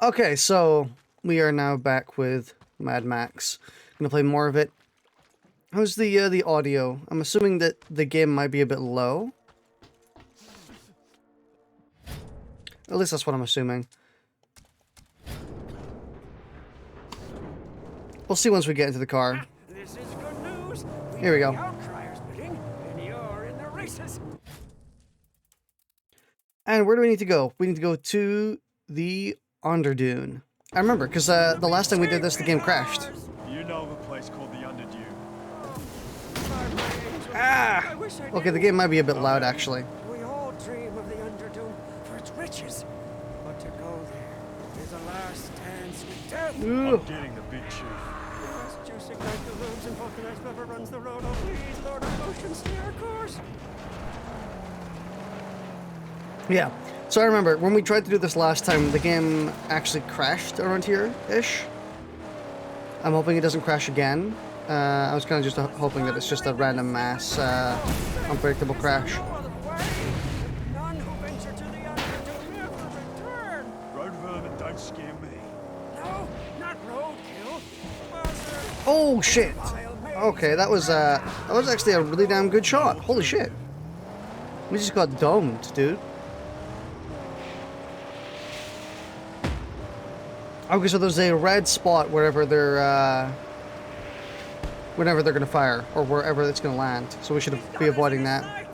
Okay, so we are now back with Mad Max. Gonna play more of it. How's the audio? I'm assuming that the game might be a bit low. At least that's what I'm assuming. We'll see once we get into the car. This is good news. Here we go. Outcriers bidding, and you're in the races. And where do we need to go? We need to go to the Underdune. I remember, because the last time we did this, the game crashed. You know of a place called the Underdune. Ah! Okay, the game might be a bit loud, actually. We all dream of the Underdune for its riches. But to go there is a last dance with death. Ugh. I'm getting the big chief. Yes, juicing like the looms and vulcanized whoever runs the road. Oh, please, Lord of Ocean, stay our course. Yeah. So I remember, when we tried to do this last time, the game actually crashed around here-ish. I'm hoping it doesn't crash again. I was kind of just hoping that it's just a random mass, unpredictable crash. None who venture to the Underdune ever return. Road vermin don't scare me. No, not roadkill. Oh shit! Okay, that was actually a really damn good shot. Holy shit! We just got domed, dude. Okay, so there's a red spot wherever they're gonna fire, or wherever it's gonna land. So we should be avoiding that.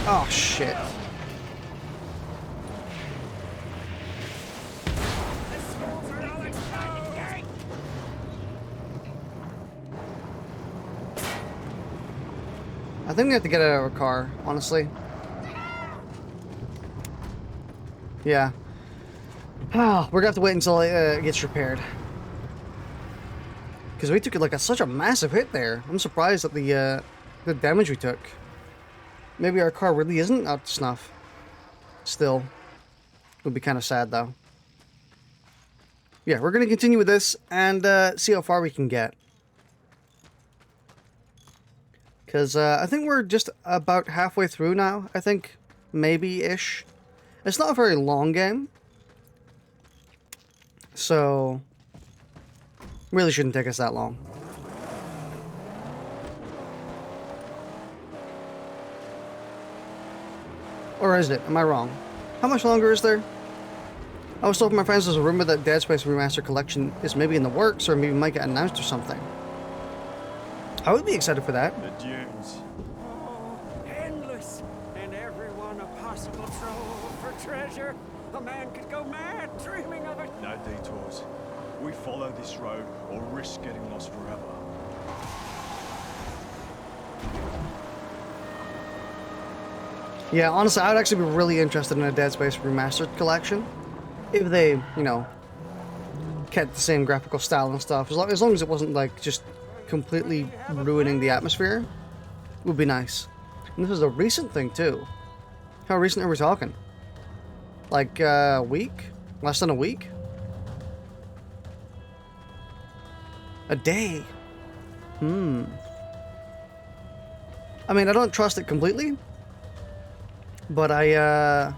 Oh shit! I think we have to get out of our car, honestly. Yeah. Ah, we're gonna have to wait until it gets repaired. Because we took like such a massive hit there. I'm surprised at the damage we took. Maybe our car really isn't up to snuff. Still. Would be kind of sad though. Yeah, we're gonna continue with this and see how far we can get. Because I think we're just about halfway through now, I think. Maybe-ish. It's not a very long game. So, really shouldn't take us that long. Or is it? Am I wrong? How much longer is there? I was told from my friends there's a rumor that Dead Space Remastered Collection is maybe in the works, or maybe might get announced or something. I would be excited for that. The dunes. Oh, endless, and everyone a possible trove for treasure. A man could go mad dreaming of it. No detours. We follow this road or risk getting lost forever. Yeah, honestly, I'd actually be really interested in a Dead Space Remastered Collection. If they, you know, kept the same graphical style and stuff. As long as it wasn't, like, just completely ruining the atmosphere, would be nice. And this is a recent thing, too. How recent are we talking? Like, a week? Less than a week? A day? I mean, I don't trust it completely. But I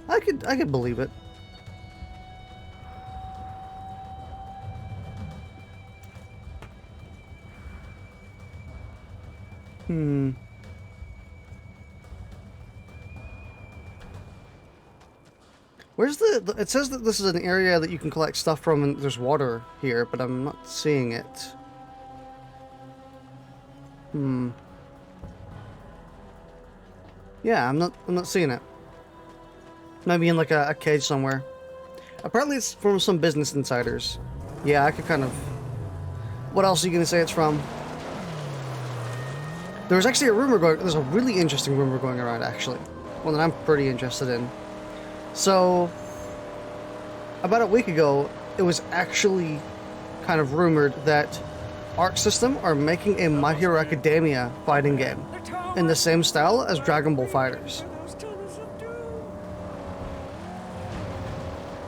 could believe it. Where's the... It says that this is an area that you can collect stuff from and there's water here, but I'm not seeing it. Yeah, I'm not seeing it. Maybe in like a cage somewhere. Apparently it's from some business insiders. Yeah, I could kind of... What else are you gonna say it's from? There's actually a rumor going... There's a really interesting rumor going around, actually. One that I'm pretty interested in. So, about a week ago, it was actually kind of rumored that Arc System are making a My Hero Academia fighting game in the same style as Granblue FighterZ.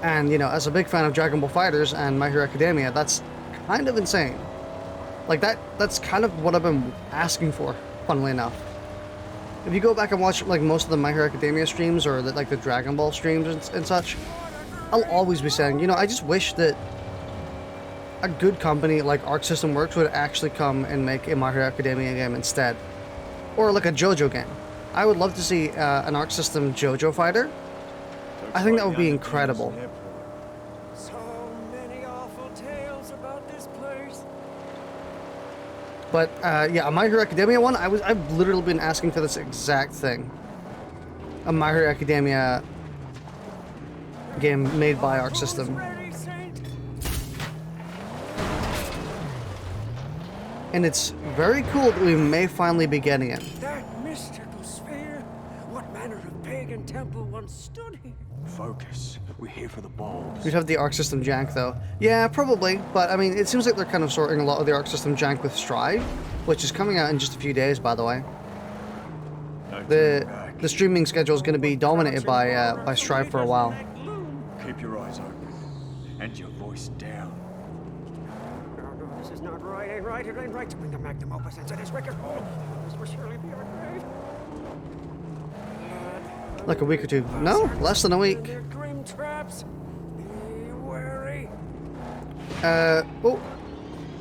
And, you know, as a big fan of Granblue FighterZ and My Hero Academia, that's kind of insane. Like, that's kind of what I've been asking for, funnily enough. If you go back and watch like most of the My Hero Academia streams or the, like the Dragon Ball streams and such, I'll always be saying, you know, I just wish that a good company like Arc System Works would actually come and make a My Hero Academia game instead. Or like a JoJo game. I would love to see an Arc System JoJo fighter. I think that would be incredible. So many awful tales about this place. But yeah, a My Hero Academia one, I've literally been asking for this exact thing. A My Hero Academia game made by Arc System. Ready, Saint? And it's very cool that we may finally be getting it. That mystical sphere. What manner of pagan temple once stood here? Focus. We're here for the balls. We'd have the Arc System jank though. Yeah, probably. But I mean, it seems like they're kind of sorting a lot of the Arc System jank with Strive, which is coming out in just a few days, by the way. The streaming schedule is going to be dominated by Strive for a while. Keep your eyes open and your voice down. No, this is not right. Ain't right. It ain't right to bring the magnum opus into this wicked hole. This will surely be our grave. Like a week or two. No, less than a week. They're grim traps. Be wary. Oh.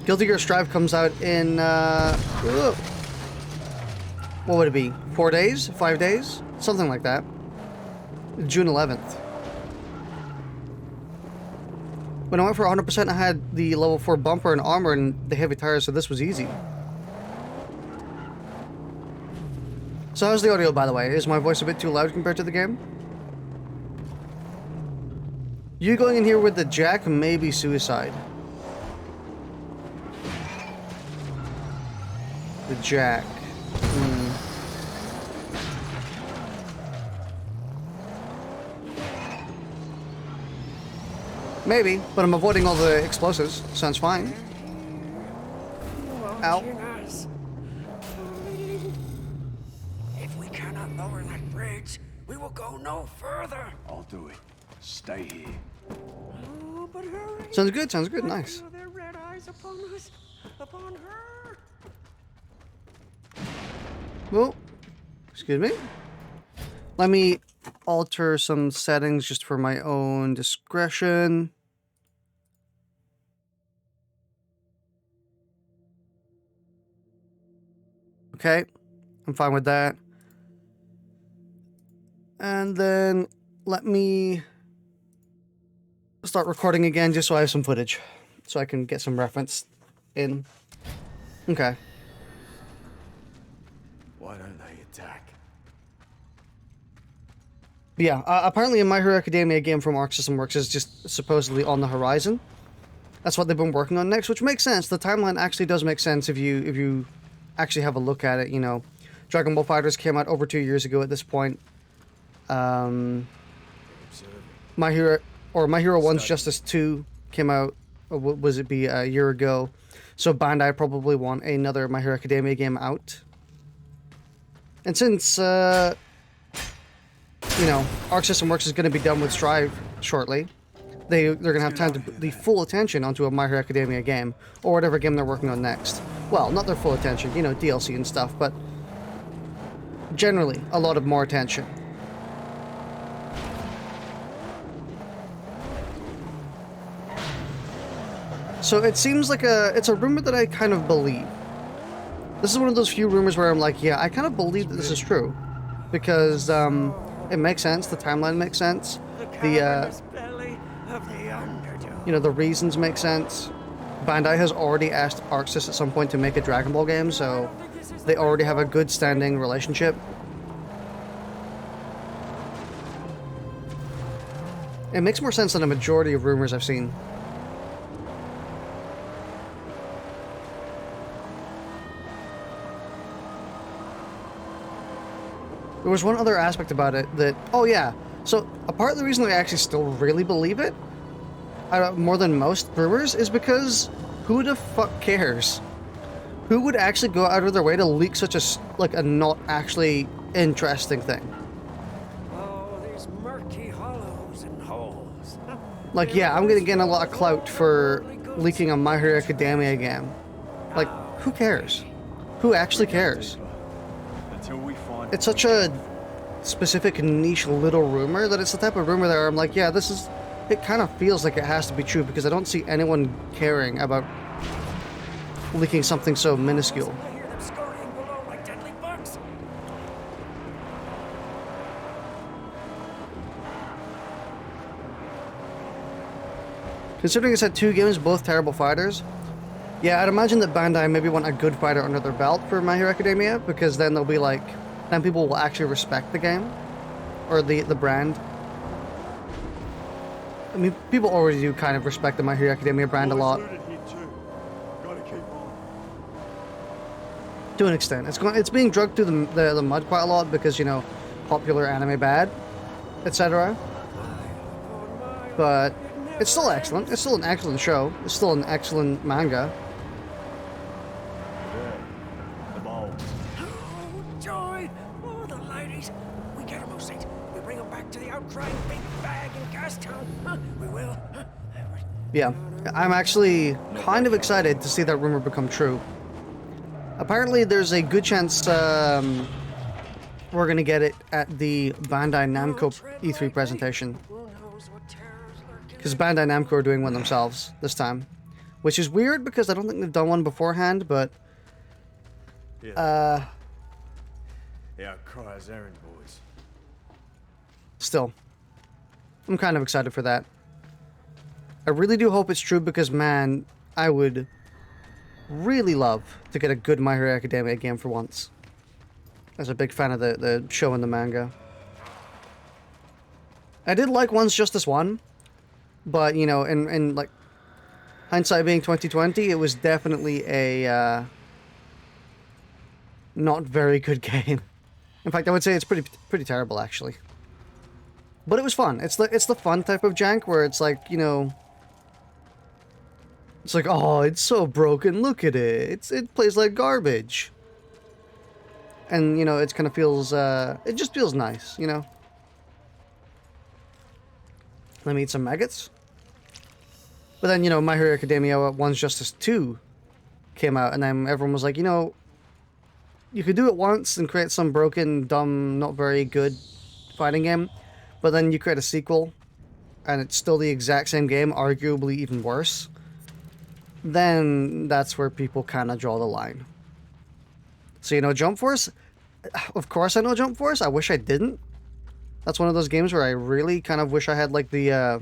Guilty Gear Strive comes out in, what would it be? 4 days? 5 days? Something like that. June 11th. When I went for 100%, I had the level 4 bumper and armor and the heavy tires, so this was easy. So how's the audio, by the way? Is my voice a bit too loud compared to the game? You going in here with the jack may be suicide. The jack. Maybe, but I'm avoiding all the explosives. Sounds fine. Ow. If we cannot lower that bridge, we will go no further. I'll do it. Stay here. Oh, but hurry. Sounds good, sounds good, nice. Feel their red eyes upon us, upon her. Oh, excuse me. Let me alter some settings just for my own discretion. Okay, I'm fine with that. And then let me start recording again just so I have some footage, so I can get some reference in. Okay. Why don't they attack? Yeah, apparently a My Hero Academia game from Arc System Works is just supposedly on the horizon. That's what they've been working on next, which makes sense. The timeline actually does make sense if you actually have a look at it, you know. Dragon Ball FighterZ came out over 2 years ago at this point. My Hero 1's Justice 2 came out, was it be a year ago? So Bandai probably want another My Hero Academia game out. And since, you know, Arc System Works is going to be done with Strive shortly, they're going to have time to put the full attention onto a My Hero Academia game, or whatever game they're working on next. Well, not their full attention, you know, DLC and stuff, but generally, a lot of more attention. So it seems like it's a rumor that I kind of believe. This is one of those few rumors where I'm like, yeah, I kind of believe that this is true. Because, it makes sense, the timeline makes sense, you know, the reasons make sense. Bandai has already asked ArcSys at some point to make a Dragon Ball game, so they already have a good standing relationship. It makes more sense than a majority of rumors I've seen. There was one other aspect about it that, oh yeah, so a part of the reason that I actually still really believe it, more than most rumors, is because who the fuck cares? Who would actually go out of their way to leak such a, like, a not actually interesting thing? Oh, these murky hollows and holes. Like, yeah, I'm gonna get a lot of clout for leaking a My Hero Academia game. Like, who cares? Who actually cares? Till we find it's such a specific niche little rumor that it's the type of rumor that I'm like, yeah, this is, it kind of feels like it has to be true because I don't see anyone caring about leaking something so minuscule. I hear them scurrying below like deadly bugs. Considering it's had 2 games, both terrible fighters, yeah, I'd imagine that Bandai maybe want a good fighter under their belt for My Hero Academia, because then they'll be like, then people will actually respect the game, or the brand. I mean, people already do kind of respect the My Hero Academia brand a lot. To an extent. It's being drugged through the mud quite a lot because, you know, popular anime bad, etc. But it's still excellent. It's still an excellent show. It's still an excellent manga. the bowl. Oh, joy! Oh, the ladies. We get them, Osage. We bring them back to the outcrying big bag in Gastown. Huh? We will. Huh? Yeah, I'm actually kind of excited to see that rumor become true. Apparently, there's a good chance we're gonna get it at the Bandai Namco E3 presentation. Because Bandai Namco are doing one themselves this time. Which is weird because I don't think they've done one beforehand, but... Yeah, cries errand boys. Still. I'm kind of excited for that. I really do hope it's true because, man, I would really love to get a good My Hero Academia game for once. As a big fan of the show and the manga. I did like One's Justice 1, but, you know, in like, hindsight being 2020, it was definitely a not very good game. In fact, I would say it's pretty terrible, actually. But it was fun. It's the fun type of jank where it's like, you know, it's like, oh, it's so broken. Look at it. It plays like garbage. And, you know, it kind of feels, it just feels nice, you know. Let me eat some maggots. But then, you know, My Hero Academia One's Justice 2 came out, and then everyone was like, you know, you could do it once and create some broken, dumb, not very good fighting game, but then you create a sequel, and it's still the exact same game, arguably even worse. Then that's where people kind of draw the line. So, you know, Jump Force, of course I know Jump Force. I wish I didn't. That's one of those games where I really kind of wish I had, like, the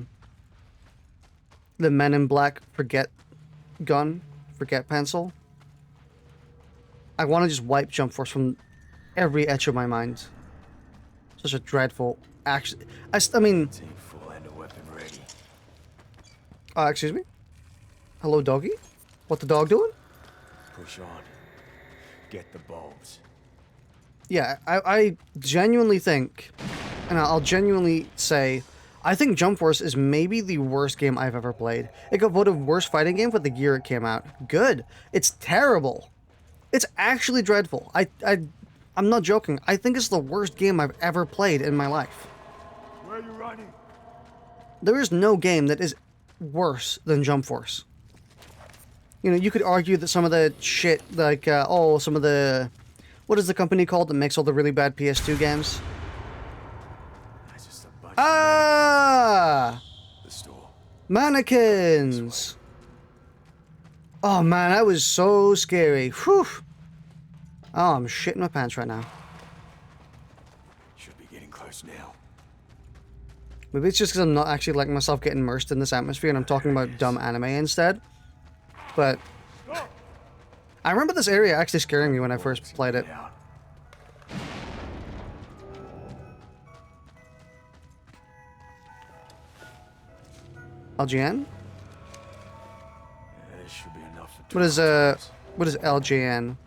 Men in Black forget gun, forget pencil. I want to just wipe Jump Force from every etch of my mind. Such a dreadful action. I mean... Team full and a weapon ready. Excuse me? Hello, doggy? What the dog doing? Push on. Get the bulbs. Yeah, I genuinely think, and I'll genuinely say, I think Jump Force is maybe the worst game I've ever played. It got voted worst fighting game for the year it came out. Good. It's terrible. It's actually dreadful. I'm not joking. I think it's the worst game I've ever played in my life. Where are you running? There is no game that is worse than Jump Force. You know, you could argue that some of the shit, like, some of the... What is the company called that makes all the really bad PS2 games? That's just a bunch Ah! the store. Mannequins! Oh man, that was so scary. Whew! Oh, I'm shitting my pants right now. Should be getting close now. Maybe it's just because I'm not actually letting myself get immersed in this atmosphere and I'm talking about dumb anime instead. But I remember this area actually scaring me when I first played it. LGN? This should be enough for What is LGN?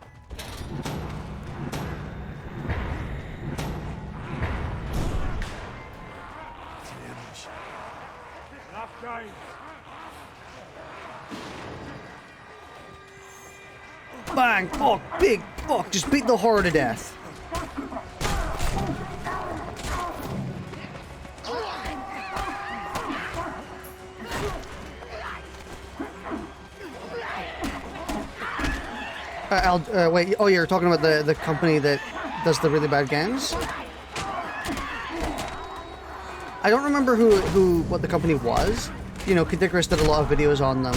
Bang! Fuck! Big fuck! Just beat the horror to death. Wait, oh, you're talking about the company that does the really bad games. I don't remember what the company was. You know, Waddicker did a lot of videos on them.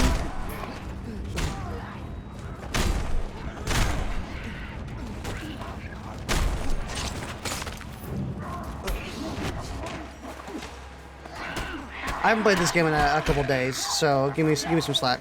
I haven't played this game in a couple days, so give me some slack.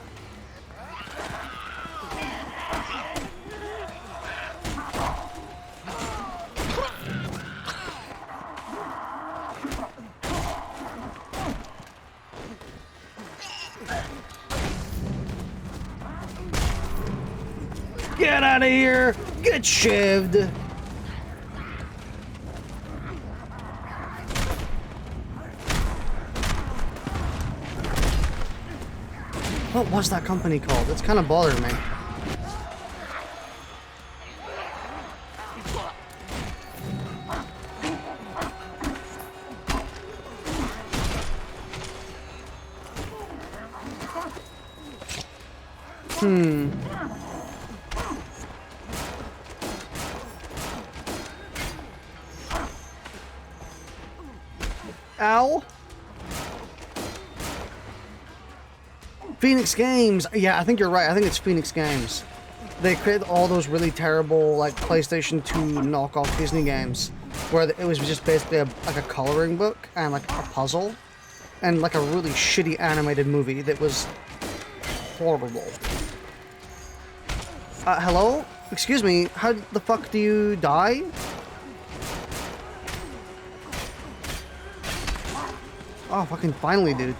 Get out of here! Get shivved! What was that company called? It's kind of bothering me. Ow! Phoenix Games! Yeah, I think you're right. I think it's Phoenix Games. They created all those really terrible, like, PlayStation 2 knockoff Disney games, where it was just basically like a coloring book and, like, a puzzle, and, like, a really shitty animated movie that was horrible. Hello? Excuse me, how the fuck do you die? Oh, fucking finally, dude.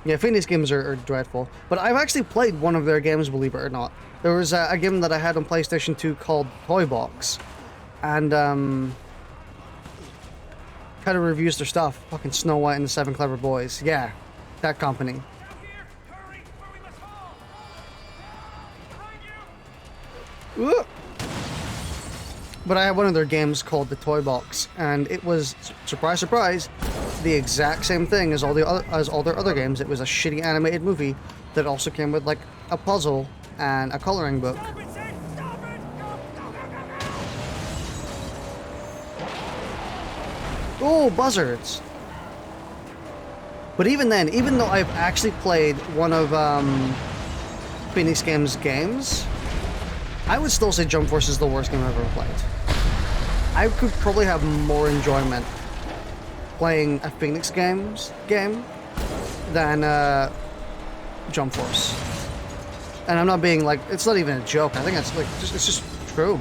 Yeah, Phoenix games are dreadful. But I've actually played one of their games, believe it or not. There was a game that I had on PlayStation 2 called Toy Box. And, kind of reviews their stuff. Fucking Snow White and the Seven Clever Boys. Yeah, that company. Ooh. But I had one of their games called the Toy Box, and it was, surprise, surprise, the exact same thing as all their other games. It was a shitty animated movie that also came with like a puzzle and a coloring book. Oh, buzzards! But even then, even though I've actually played one of Phoenix Games games, I would still say Jump Force is the worst game I've ever played. I could probably have more enjoyment playing a Phoenix Games game than Jump Force. And I'm not being like, it's not even a joke. I think it's like, it's just true.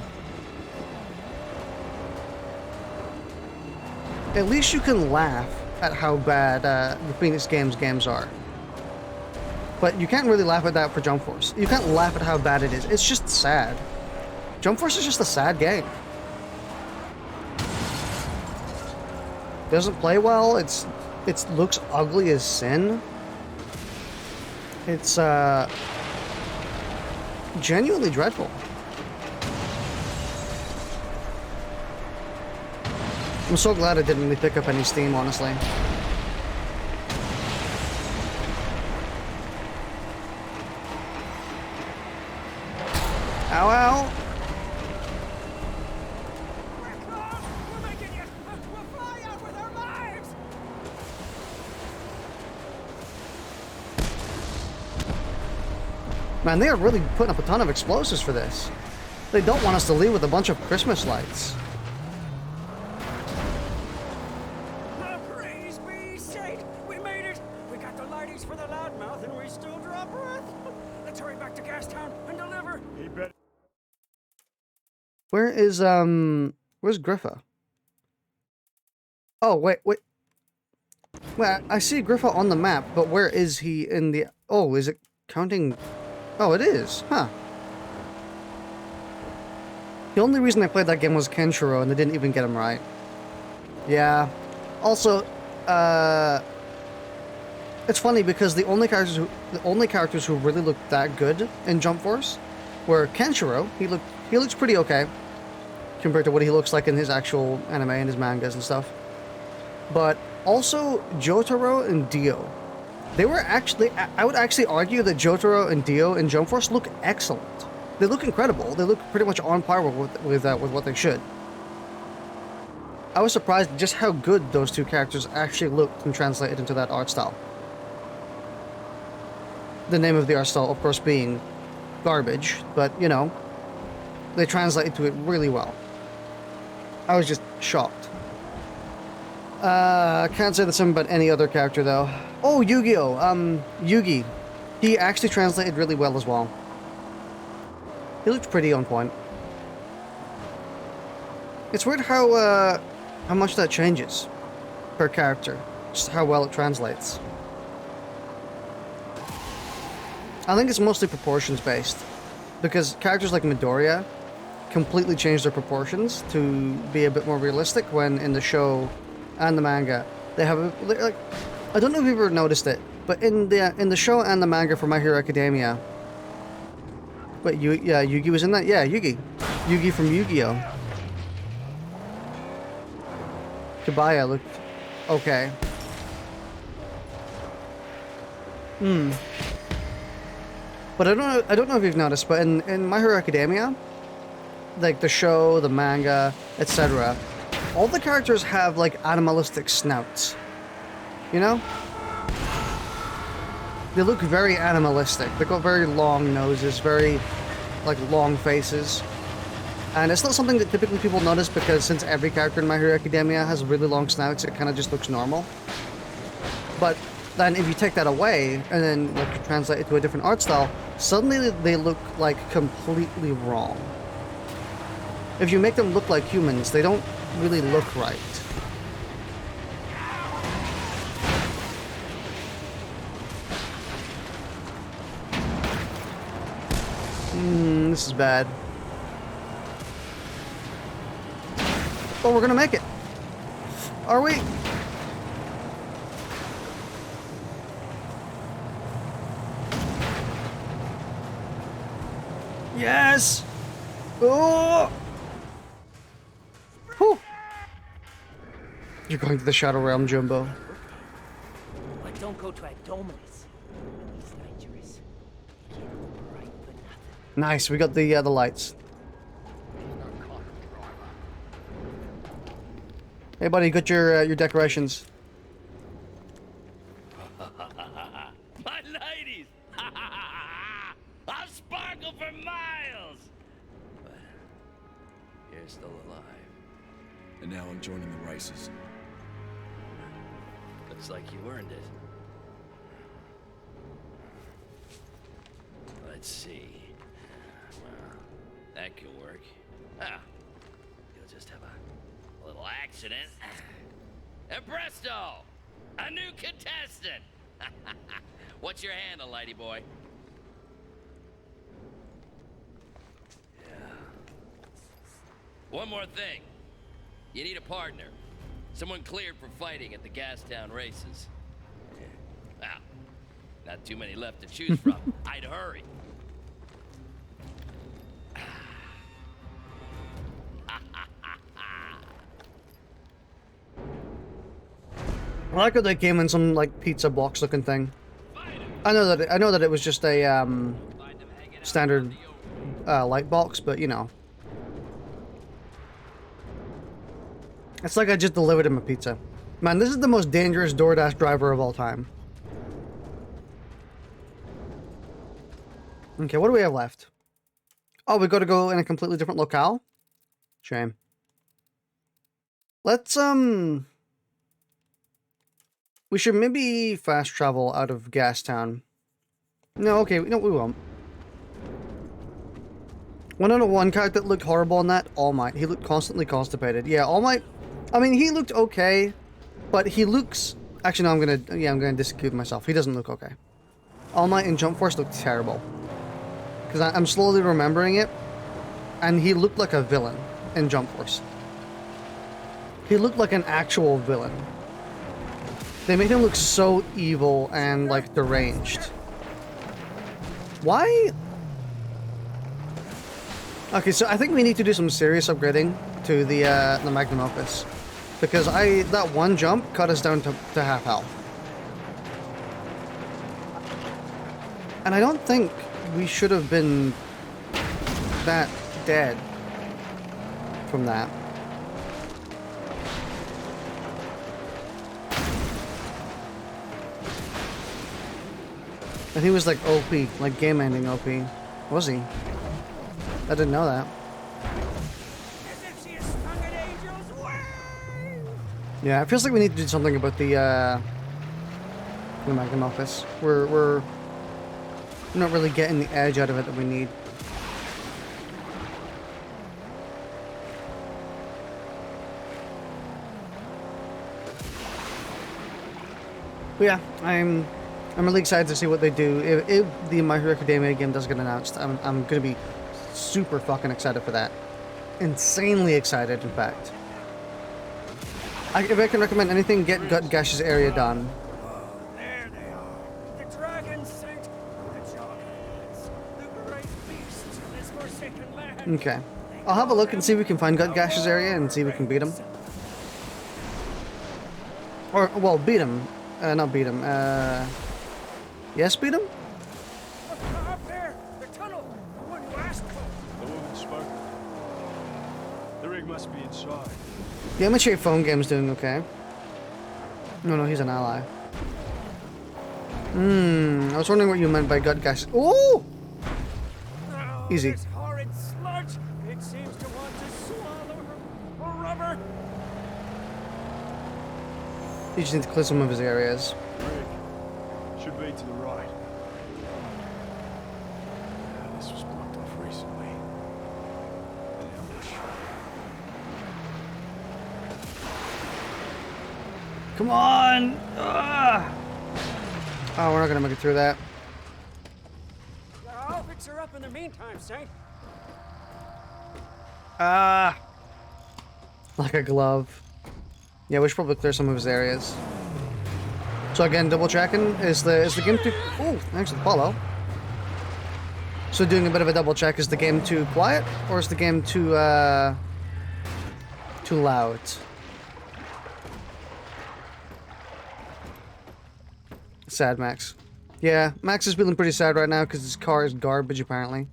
At least you can laugh at how bad the Phoenix games are. But you can't really laugh at that for Jump Force. You can't laugh at how bad it is. It's just sad. Jump Force is just a sad game. Doesn't play well. It looks ugly as sin. It's genuinely dreadful. I'm so glad I didn't really pick up any Steam, honestly. Ow, ow! We're making it! We'll fly out with our lives! Man, they are really putting up a ton of explosives for this. They don't want us to leave with a bunch of Christmas lights. Praise be Saint! We made it! We got the lighties for the loudmouth and we still draw breath! Let's hurry back to Gastown and deliver! He better. Where is, where's Griffa? Oh, wait. Well, I see Griffa on the map, but where is he in the... Oh, is it counting... Oh, it is. Huh. The only reason I played that game was Kenshiro, and they didn't even get him right. Yeah. Also, it's funny because the only characters who really looked that good in Jump Force were Kenshiro. He looks pretty okay compared to what he looks like in his actual anime and his mangas and stuff. But Also, Jotaro and Dio. They were actually, I would actually argue that Jotaro and Dio in Jump Force look excellent. They look incredible. They look pretty much on par with what they should. I was surprised just how good those two characters actually looked and translated into that art style. The name of the art style, of course, being garbage, but, you know, they translated to it really well. I was just shocked. I can't say the same about any other character, though. Oh, Yu-Gi-Oh! Yugi. He actually translated really well as well. He looked pretty on point. It's weird how much that changes per character. Just how well it translates. I think it's mostly proportions based. Because characters like Midoriya completely change their proportions to be a bit more realistic when in the show and the manga they have a, like, I don't know if you've ever noticed it, but in the show and the manga for My Hero Academia. Wait, yeah, Yugi was in that? Yeah, Yugi. Yugi from Yu-Gi-Oh! Kabaya looked okay. But I don't know if you've noticed, but in My Hero Academia, like the show, the manga, etc., all the characters have like animalistic snouts. You know? They look very animalistic. They've got very long noses, very like long faces. And it's not something that typically people notice because since every character in My Hero Academia has really long snouts, it kind of just looks normal. But then if you take that away and then like you translate it to a different art style, suddenly they look like completely wrong. If you make them look like humans, they don't really look right. This is bad. Oh, we're gonna make it. Are we? Yes! Oh! Whew. You're going to the Shadow Realm, Jumbo. But don't go to Abdominus. He's dangerous. He can't go right for nothing. Nice, we got the lights. Hey, buddy, got your decorations. My ladies! I'll sparkle for miles! But you're still alive. And now I'm joining the races. Looks like you earned it. Let's see. Well, that can work. Ah, you'll just have a little accident. And presto! A new contestant! What's your handle, lady boy? Yeah. One more thing. You need a partner. Someone cleared for fighting at the Gastown races. Wow. Not too many left to choose from. I'd hurry. I like how they came in some like pizza box looking thing. I know that it was just a standard light box, but you know, it's like I just delivered him a pizza. Man, this is the most dangerous DoorDash driver of all time. Okay, what do we have left? Oh, we got to go in a completely different locale? Shame. Let's we should maybe fast travel out of Gastown. No, okay, no, we won't. One character that looked horrible in that? All Might. He looked constantly constipated. Yeah, All Might. I mean, he looked okay, but he looks. Actually, no, I'm gonna disagree with myself. He doesn't look okay. All Might in Jump Force looked terrible. Because I'm slowly remembering it, and he looked like a villain in Jump Force. He looked like an actual villain. They made him look so evil and, like, deranged. Why? Okay, so I think we need to do some serious upgrading to the Magnum Opus. Because that one jump cut us down to half health. And I don't think we should have been that dead from that. I think it was like OP, like game ending OP. Was he? I didn't know that. As if she is stung an angel's wing. Yeah, it feels like we need to do something about the Magnum Office. We're not really getting the edge out of it that we need. But yeah, I'm really excited to see what they do. If the My Hero Academia game does get announced, I'm gonna be super fucking excited for that. Insanely excited, in fact. If I can recommend anything, get Gut Gash's area done. There they are. The dragon sent the juggernaut, the great beasts of this forsaken land. Okay. I'll have a look and see if we can find Gut Gash's area and see if we can beat him. Or, well, beat him. Not beat him. Yes, beat him? Look, up there, the tunnel, the one you asked for. The woman spoke. The rig must be inside. The amateur phone game's doing okay. No, he's an ally. I was wondering what you meant by Gut Gash. Ooh! Oh, Easy. This horrid sludge, it seems to want to swallow her rubber. You just need to clear some of his areas. Rig. Should be to the right. This was blocked off recently. An ambush. Come on! Ah! Oh, we're not gonna make it through that. I'll fix her up in the meantime, Saint. Ah! Like a glove. Yeah, we should probably clear some of his areas. So again, double checking is the game too? Oh, thanks for the follow. So doing a bit of a double check, is the game too quiet or is the game too loud? Sad Max. Yeah, Max is feeling pretty sad right now because his car is garbage apparently.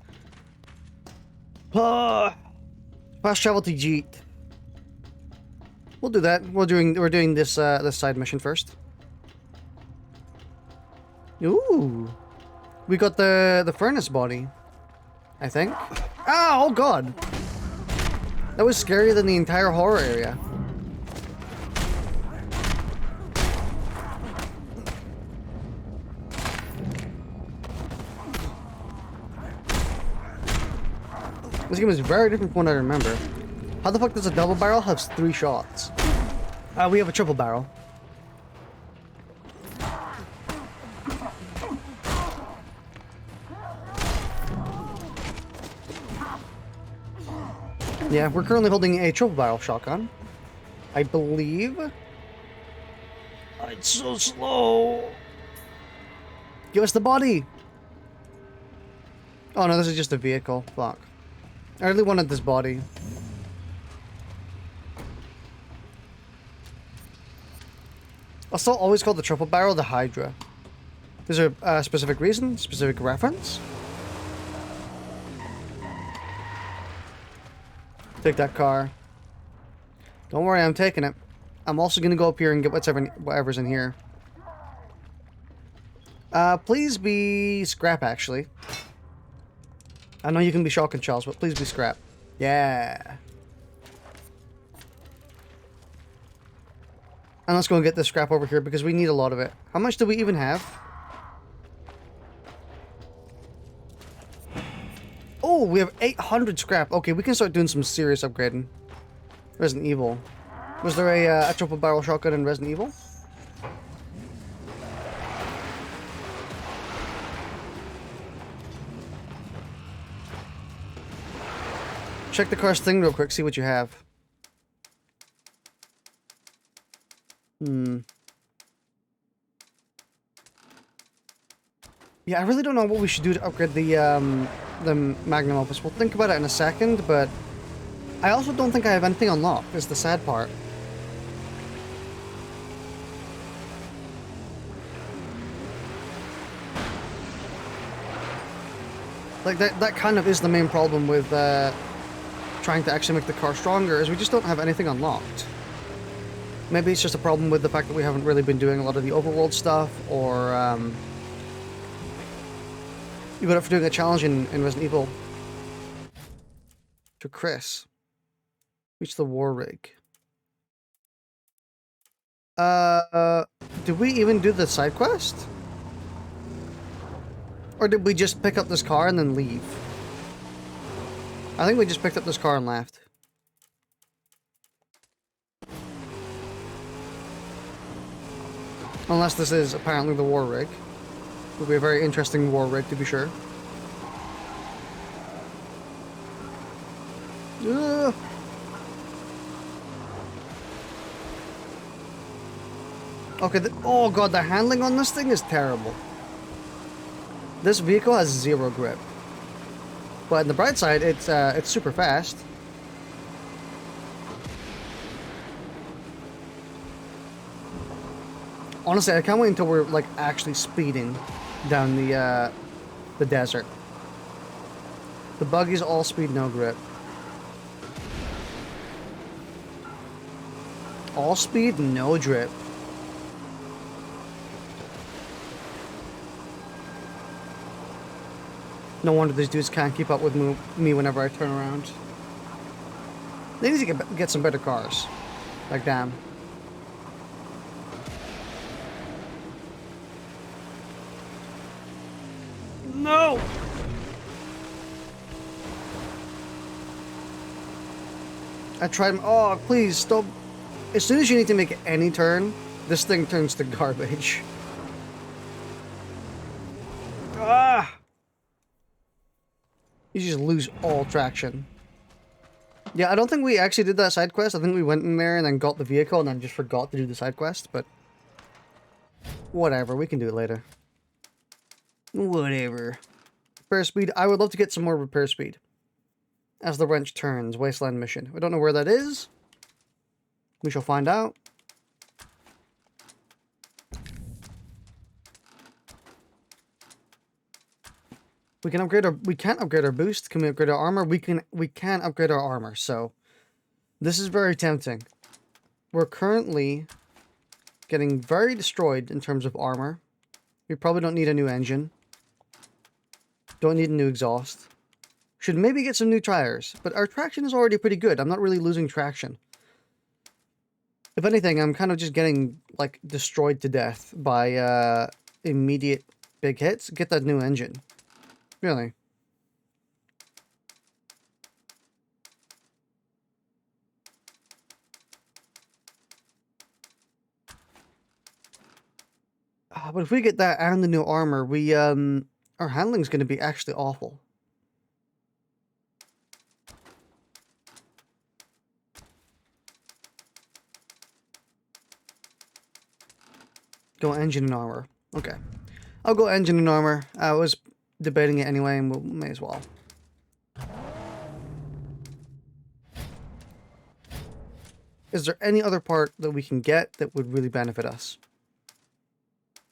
Fast travel to Jeet. We'll do that. We're doing this this side mission first. Ooh, we got the furnace body, I think. Oh god, that was scarier than the entire horror area. This game is very different from what I remember. How the fuck does a double barrel have 3 shots? We have a triple barrel. Yeah, we're currently holding a triple barrel shotgun, I believe. It's so slow. Give us the body. Oh no, this is just a vehicle. Fuck. I really wanted this body. I'll still always call the triple barrel the Hydra. Is there a specific reason? Specific reference? Take that car. Don't worry, I'm taking it. I'm also gonna go up here and get whatever's in here. Please be scrap, actually. I know you can be shotgun shells, but please be scrap. Yeah. And let's go and get this scrap over here because we need a lot of it. How much do we even have? Oh, we have 800 scrap. Okay, we can start doing some serious upgrading. Resident Evil. Was there a triple barrel shotgun in Resident Evil? Check the car's thing real quick, see what you have. Yeah, I really don't know what we should do to upgrade the Magnum Opus. We'll think about it in a second, but I also don't think I have anything unlocked, is the sad part. Like, that kind of is the main problem with trying to actually make the car stronger, is we just don't have anything unlocked. Maybe it's just a problem with the fact that we haven't really been doing a lot of the overworld stuff, or you got up for doing a challenge in Resident Evil. To Chris. Reach the war rig. Did we even do the side quest? Or did we just pick up this car and then leave? I think we just picked up this car and left. Unless this is apparently the war rig. Would be a very interesting war rig, to be sure. Ugh. Okay, oh god, the handling on this thing is terrible. This vehicle has 0 grip. But on the bright side, it's super fast. Honestly, I can't wait until we're like actually speeding down the desert. The buggy's all speed, no grip. All speed, no drip. No wonder these dudes can't keep up with me whenever I turn around. They need to get some better cars. Like, damn. No! I tried. Oh, please stop. As soon as you need to make any turn, this thing turns to garbage. Ah! You just lose all traction. Yeah, I don't think we actually did that side quest. I think we went in there and then got the vehicle and then just forgot to do the side quest, but whatever, we can do it later. Whatever. Repair speed. I would love to get some more repair speed. As the wrench turns, Wasteland mission. We don't know where that is. We shall find out. We can upgrade our. We can't upgrade our boost. Can we upgrade our armor? We can upgrade our armor. So this is very tempting. We're currently getting very destroyed in terms of armor. We probably don't need a new engine. Don't need a new exhaust. Should maybe get some new tires. But our traction is already pretty good. I'm not really losing traction. If anything, I'm kind of just getting like destroyed to death by immediate big hits. Get that new engine. Really? But if we get that and the new armor, we our handling's going to be actually awful. Go engine and armor. Okay. I'll go engine and armor. I was debating it anyway, and we may as well. Is there any other part that we can get that would really benefit us?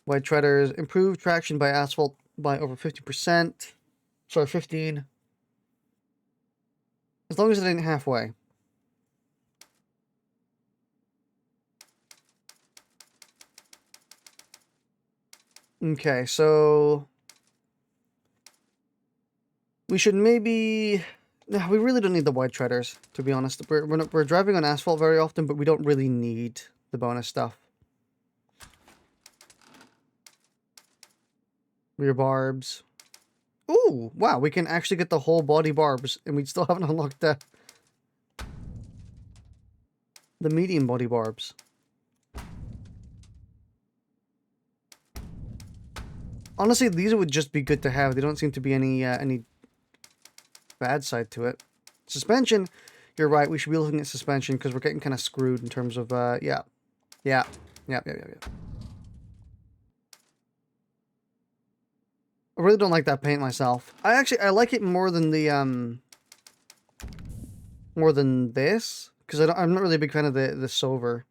Wide treaders, improve traction by asphalt by over 50%. Sorry, 15. As long as it ain't halfway. Okay, so we should maybe. No, we really don't need the wide treaders, to be honest. We're driving on asphalt very often, but we don't really need the bonus stuff. Rear barbs. Ooh, wow, we can actually get the whole body barbs, and we still haven't unlocked the medium body barbs. Honestly, these would just be good to have. They don't seem to be any bad side to it. Suspension, you're right. We should be looking at suspension because we're getting kind of screwed in terms of yeah. I really don't like that paint myself. I like it more than the more than this because I'm not really a big fan of the silver.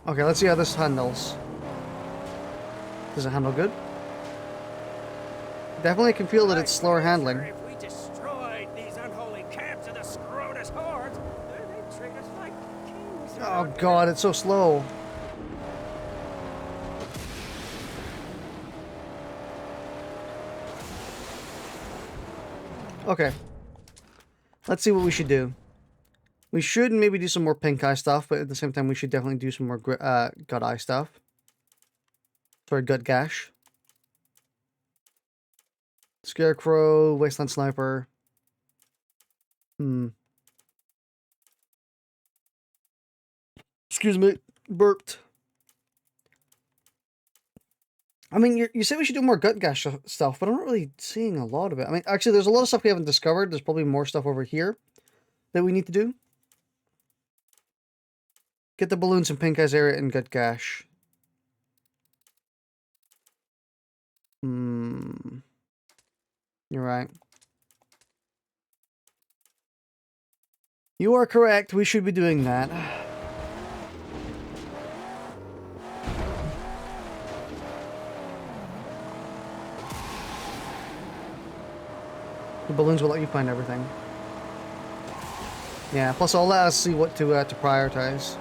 Okay, let's see how this handles. Does it handle good? Definitely can feel that it's slower handling. If we destroyed these unholy camps of the Scrotus hordes, they'd treat us like kings. Oh god, it's so slow. Okay. Let's see what we should do. We should maybe do some more pink eye stuff, but at the same time we should definitely do some more gut eye stuff. Sorry, gut gash. Scarecrow, Wasteland Sniper. Excuse me, burped. I mean, you say we should do more gut gash stuff, but I'm not really seeing a lot of it. I mean, actually, there's a lot of stuff we haven't discovered. There's probably more stuff over here that we need to do. Get the balloons in pink eyes area and gut gash. You're right. You are correct. We should be doing that. The balloons will let you find everything. Yeah, plus I'll let us see what to prioritize.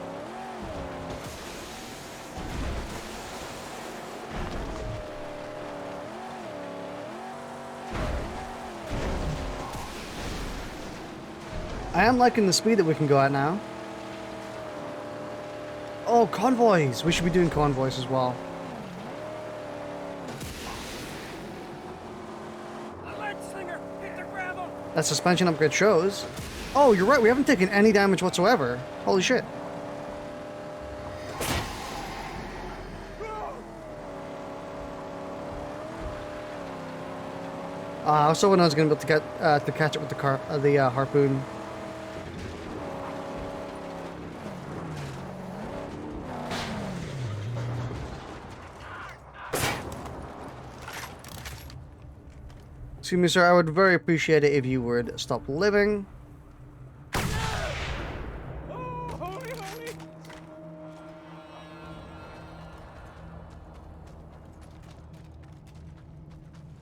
I am liking the speed that we can go at now. Oh, convoys! We should be doing convoys as well. That suspension upgrade shows. Oh, you're right. We haven't taken any damage whatsoever. Holy shit. I was hoping I was going to be able to get to catch it with the harpoon. Excuse me, sir. I would very appreciate it if you would stop living.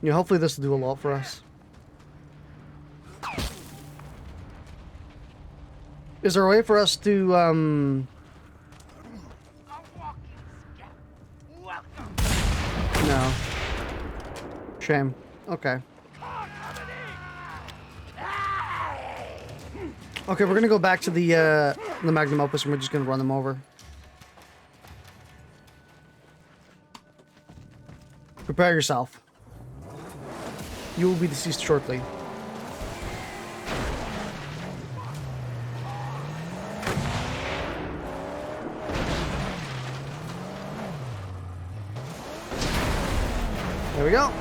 Yeah, hopefully this will do a lot for us. Is there a way for us to, No. Shame. Okay. Okay, we're gonna go back to the Magnum Opus and we're just gonna run them over. Prepare yourself. You will be deceased shortly. There we go.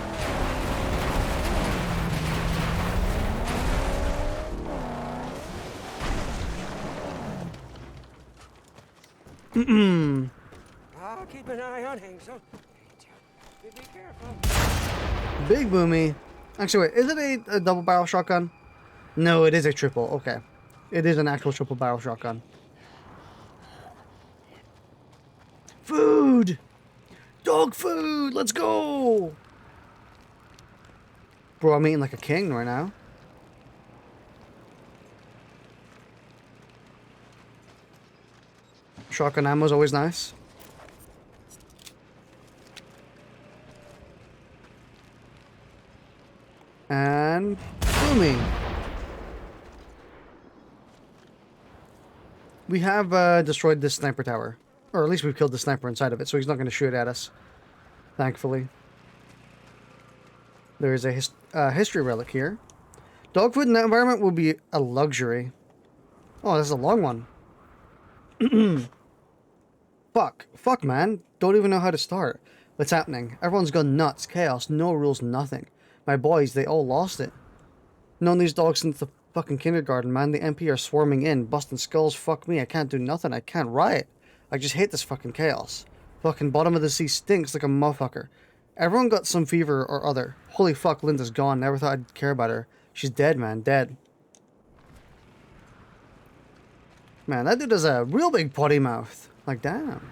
I'll keep an eye on him, so be careful. Big Boomy. Actually, wait, is it a double barrel shotgun? No, it is a triple. Okay. It is an actual triple barrel shotgun. Food! Dog food! Let's go! Bro, I'm eating like a king right now. Shotgun ammo is always nice. And booming. We have destroyed this sniper tower. Or at least we've killed the sniper inside of it, so he's not going to shoot at us. Thankfully. There is a history relic here. Dog food in that environment will be a luxury. Oh, this is a long one. Fuck, man. Don't even know how to start. What's happening? Everyone's gone nuts. Chaos. No rules. Nothing. My boys, they all lost it. Known these dogs since the fucking kindergarten, man. The MP are swarming in. Busting skulls. Fuck me. I can't do nothing. I can't riot. I just hate this fucking chaos. Fucking bottom of the sea stinks like a motherfucker. Everyone got some fever or other. Holy fuck, Linda's gone. Never thought I'd care about her. She's dead, man. Dead. Man, that dude has a real big potty mouth. Like, damn.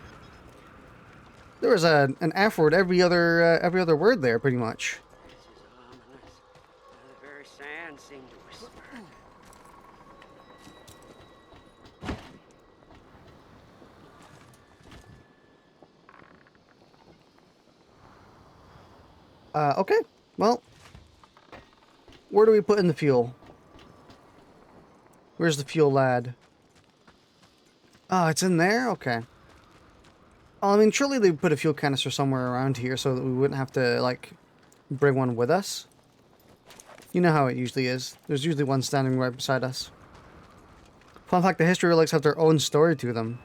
There was an F word every other word there, pretty much. This is ominous. The very sand seemed to whisper. Okay. Well, where do we put in the fuel? Where's the fuel lad? Oh, it's in there? Okay. Well, I mean, surely they put a fuel canister somewhere around here so that we wouldn't have to, like, bring one with us. You know how it usually is. There's usually one standing right beside us. Fun fact, the history relics have their own story to them.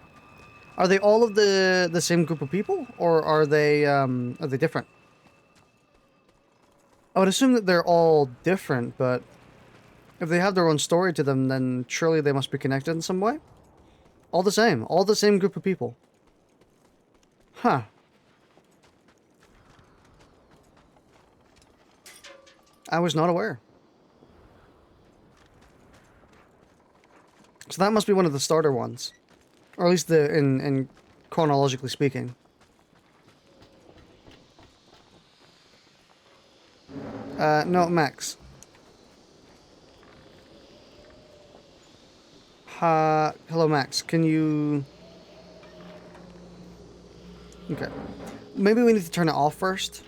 Are they all of the same group of people? Or are they different? I would assume that they're all different, but if they have their own story to them, then surely they must be connected in some way? All the same group of people. Huh. I was not aware. So that must be one of the starter ones. Or at least in chronologically speaking. No, Max. Hello, Max. Can you... Okay. Maybe we need to turn it off first.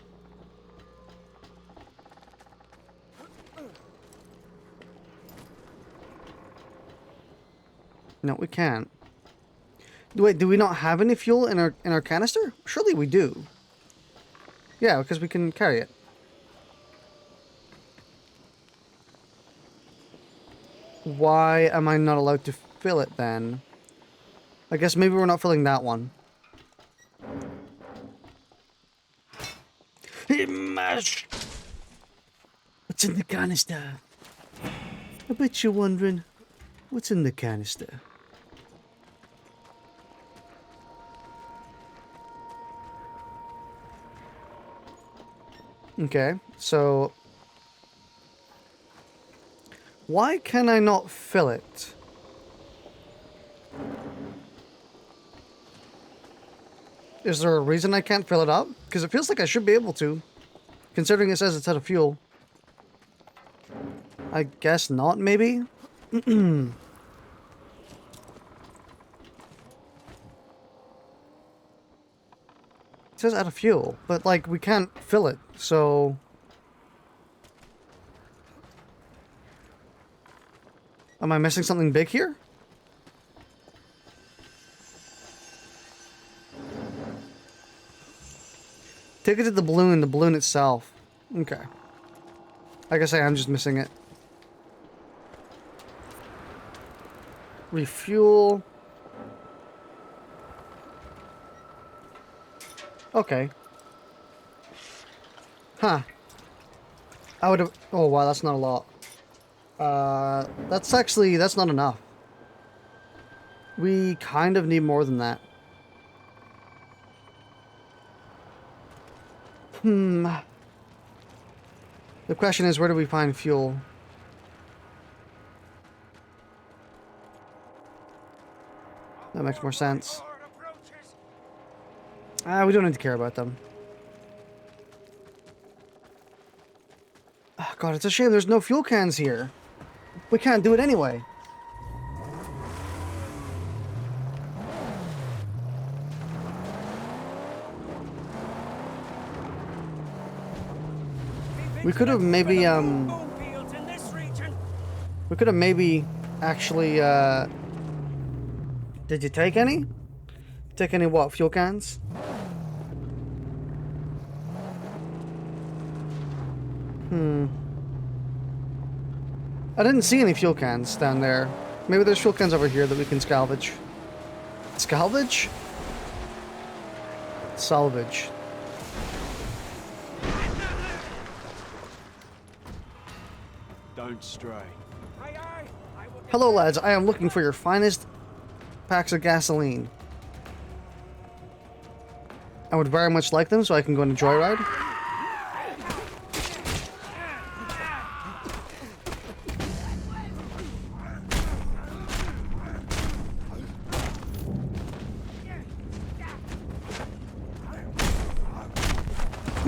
No, we can't. Wait, do we not have any fuel in our canister? Surely we do. Yeah, because we can carry it. Why am I not allowed to fill it then? I guess maybe we're not filling that one. Mash! What's in the canister? I bet you're wondering, what's in the canister? Okay, so... why can I not fill it? Is there a reason I can't fill it up? Because it feels like I should be able to. Considering it says it's out of fuel. I guess not, maybe? It says out of fuel, but like we can't fill it, so... am I missing something big here? Take it to the balloon itself. Okay. I guess I am just missing it. Refuel. Okay. Huh. I would have... oh wow, that's not a lot. That's not enough. We kind of need more than that. The question is, where do we find fuel? That makes more sense. We don't need to care about them. Oh god, it's a shame there's no fuel cans here. We can't do it anyway. We could have maybe, we could have maybe actually, did you take any? Take any what, fuel cans? I didn't see any fuel cans down there. Maybe there's fuel cans over here that we can salvage. Salvage? Salvage. Don't stray. Hello lads, I am looking for your finest packs of gasoline. I would very much like them so I can go on a joyride.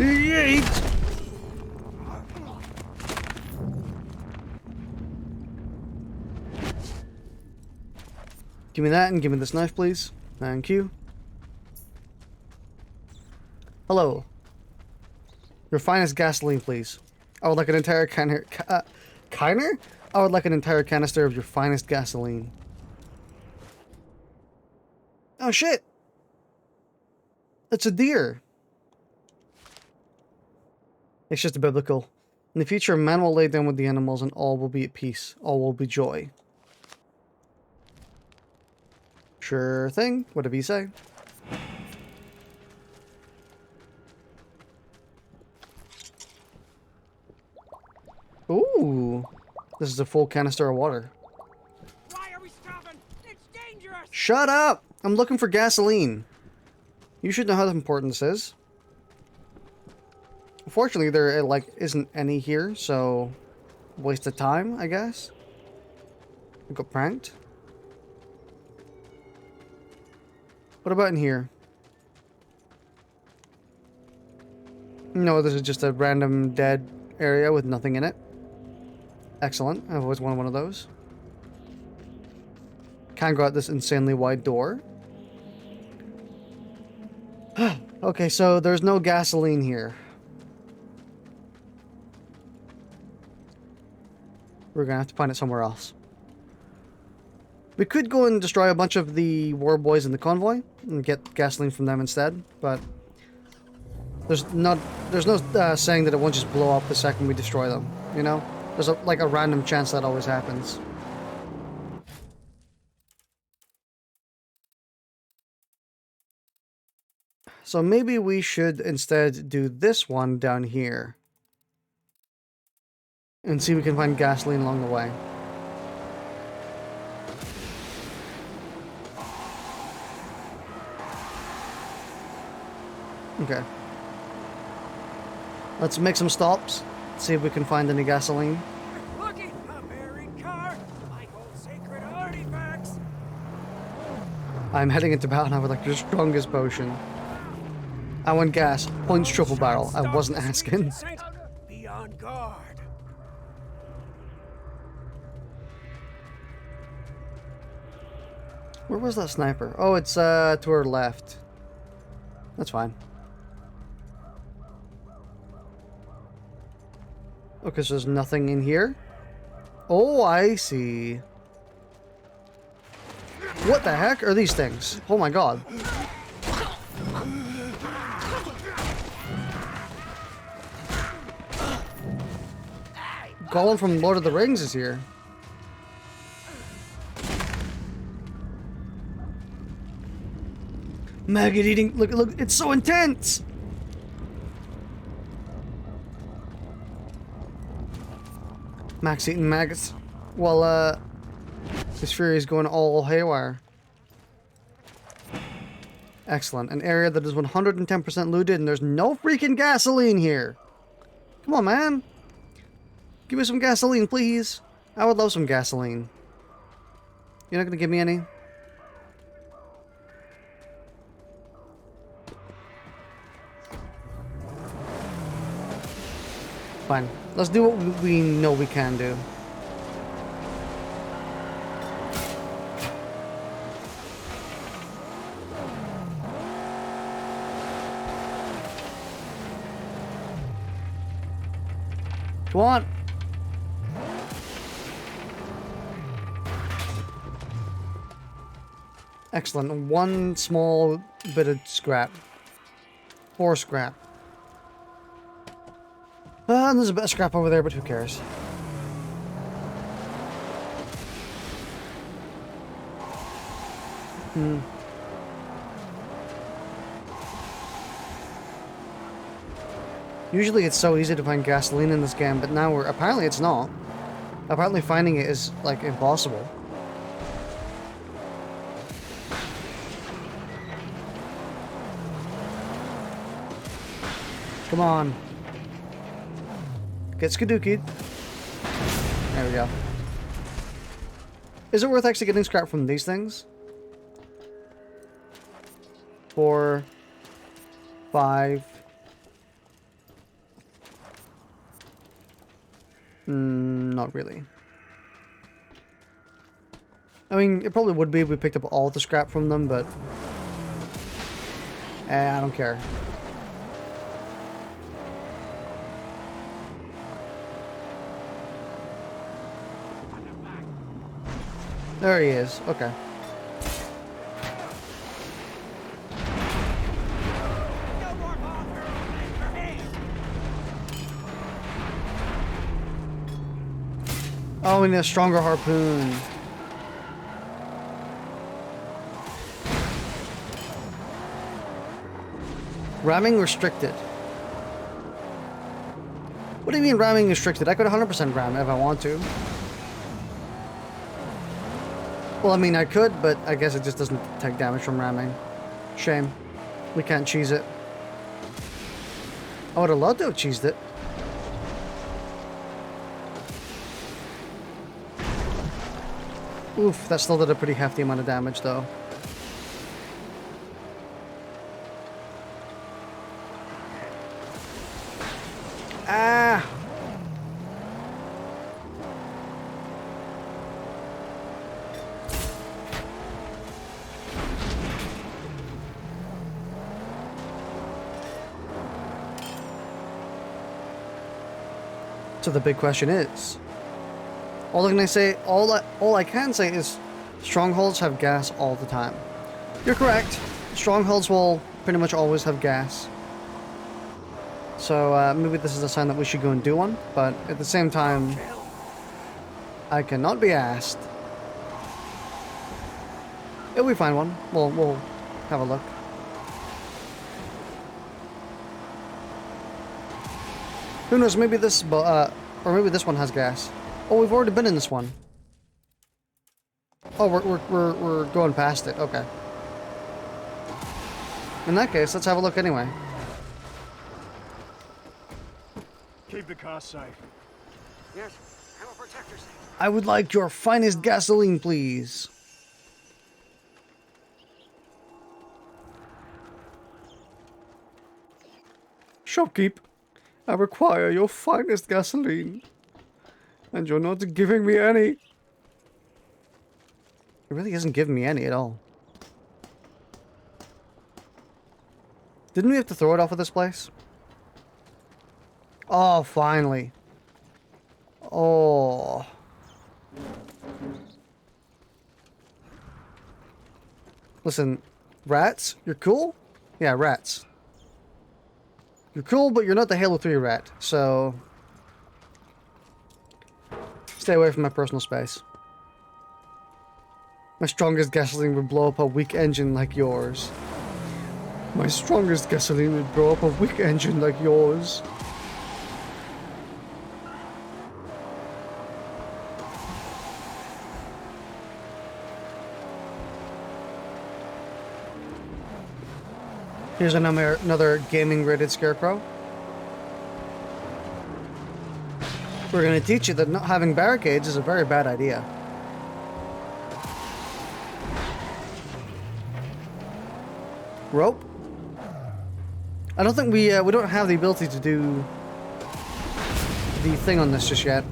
Yeet! Give me that and give me this knife, please. Thank you. Hello. Your finest gasoline, please. I would like an entire Kiner? I would like an entire canister of your finest gasoline. Oh shit! It's a deer. It's just a biblical. In the future, man will lay down with the animals and all will be at peace. All will be joy. Sure thing. Whatever you say. Ooh. This is a full canister of water. Why are we stopping? It's dangerous! Shut up! I'm looking for gasoline. You should know how important this is. Unfortunately, there like isn't any here, so waste of time, I guess. I got pranked. What about in here? No, this is just a random dead area with nothing in it. Excellent. I've always wanted one of those. Can't go out this insanely wide door. Okay, so there's no gasoline here. We're gonna have to find it somewhere else. We could go and destroy a bunch of the war boys in the convoy and get gasoline from them instead, but there's no saying that it won't just blow up the second we destroy them. You know, there's like a random chance that always happens. So maybe we should instead do this one down here. And see if we can find gasoline along the way. Okay. Let's make some stops. See if we can find any gasoline. Looky, a buried car. Like old sacred artifacts. I'm heading into battle now with like the strongest potion. I want gas. Points triple barrel. I wasn't asking. Be on guard. Where was that sniper? Oh, it's to our left. That's fine. Okay, so there's nothing in here. Oh, I see. What the heck are these things? Oh my god. Gollum from Lord of the Rings is here. Maggot eating. Look, look, it's so intense. Max eating maggots. Well, his fury is going all haywire. Excellent. An area that is 110% looted and there's no freaking gasoline here. Come on, man. Give me some gasoline, please. I would love some gasoline. You're not going to give me any? Fine. Let's do what we know we can do. Come on. Excellent. One small bit of scrap. 4 scrap. And there's a bit of scrap over there, but who cares? Usually it's so easy to find gasoline in this game, but now apparently it's not. Apparently finding it is like impossible. Come on. Get skadookied. There we go. Is it worth actually getting scrap from these things? 4, 5. Not really. I mean, it probably would be if we picked up all the scrap from them, but... I don't care. There he is. Okay. Oh, we need a stronger harpoon. Ramming restricted. What do you mean ramming restricted? I could 100% ram if I want to. Well, I mean, I could, but I guess it just doesn't take damage from ramming. Shame. We can't cheese it. I would have loved to have cheesed it. Oof, that still did a pretty hefty amount of damage, though. Ah! So the big question is, all I can say is strongholds have gas all the time. You're correct. Strongholds will pretty much always have gas. So maybe this is a sign that we should go and do one, but at the same time, I cannot be asked. If we find one, we'll have a look. Who knows? Maybe this, or maybe this one has gas. Oh, we've already been in this one. Oh, we're going past it. Okay. In that case, let's have a look anyway. Keep the car safe. Yes, I'm a protector. I would like your finest gasoline, please. Shopkeep, I require your finest gasoline. And you're not giving me any. It really isn't giving me any at all. Didn't we have to throw it off of this place? Oh, finally. Oh. Listen, rats, you're cool? Yeah, rats. You're cool, but you're not the Halo 3 rat, so... stay away from my personal space. My strongest gasoline would blow up a weak engine like yours. My strongest gasoline would blow up a weak engine like yours. Here's another gaming-rated scarecrow. We're going to teach you that not having barricades is a very bad idea. Rope. I don't think we don't have the ability to do the thing on this just yet.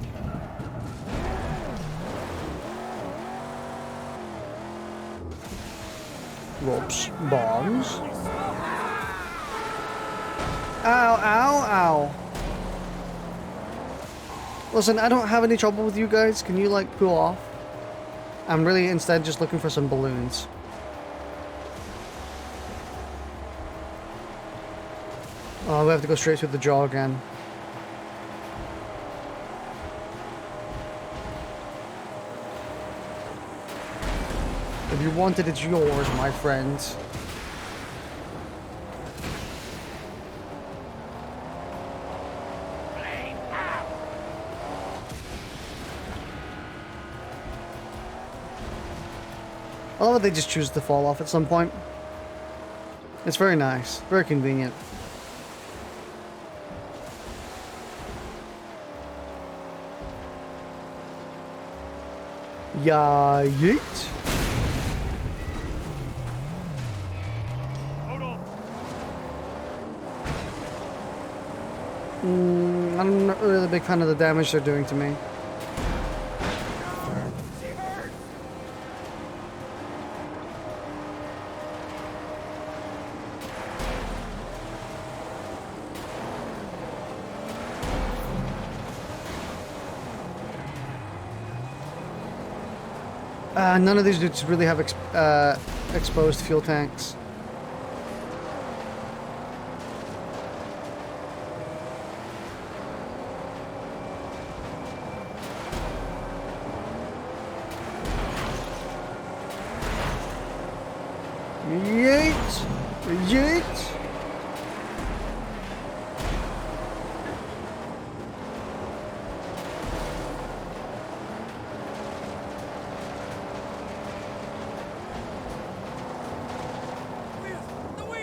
Ropes. Bombs. Ow, ow, ow. Listen, I don't have any trouble with you guys. Can you, like, pull off? I'm really instead just looking for some balloons. Oh, we have to go straight through the jaw again. If you want it, it's yours, my friends. I love how they just choose to fall off at some point. It's very nice. Very convenient. Yeah, yeet. Hold on. I'm not really a big fan of the damage they're doing to me. None of these dudes really have exposed fuel tanks. Yeet! Yeet!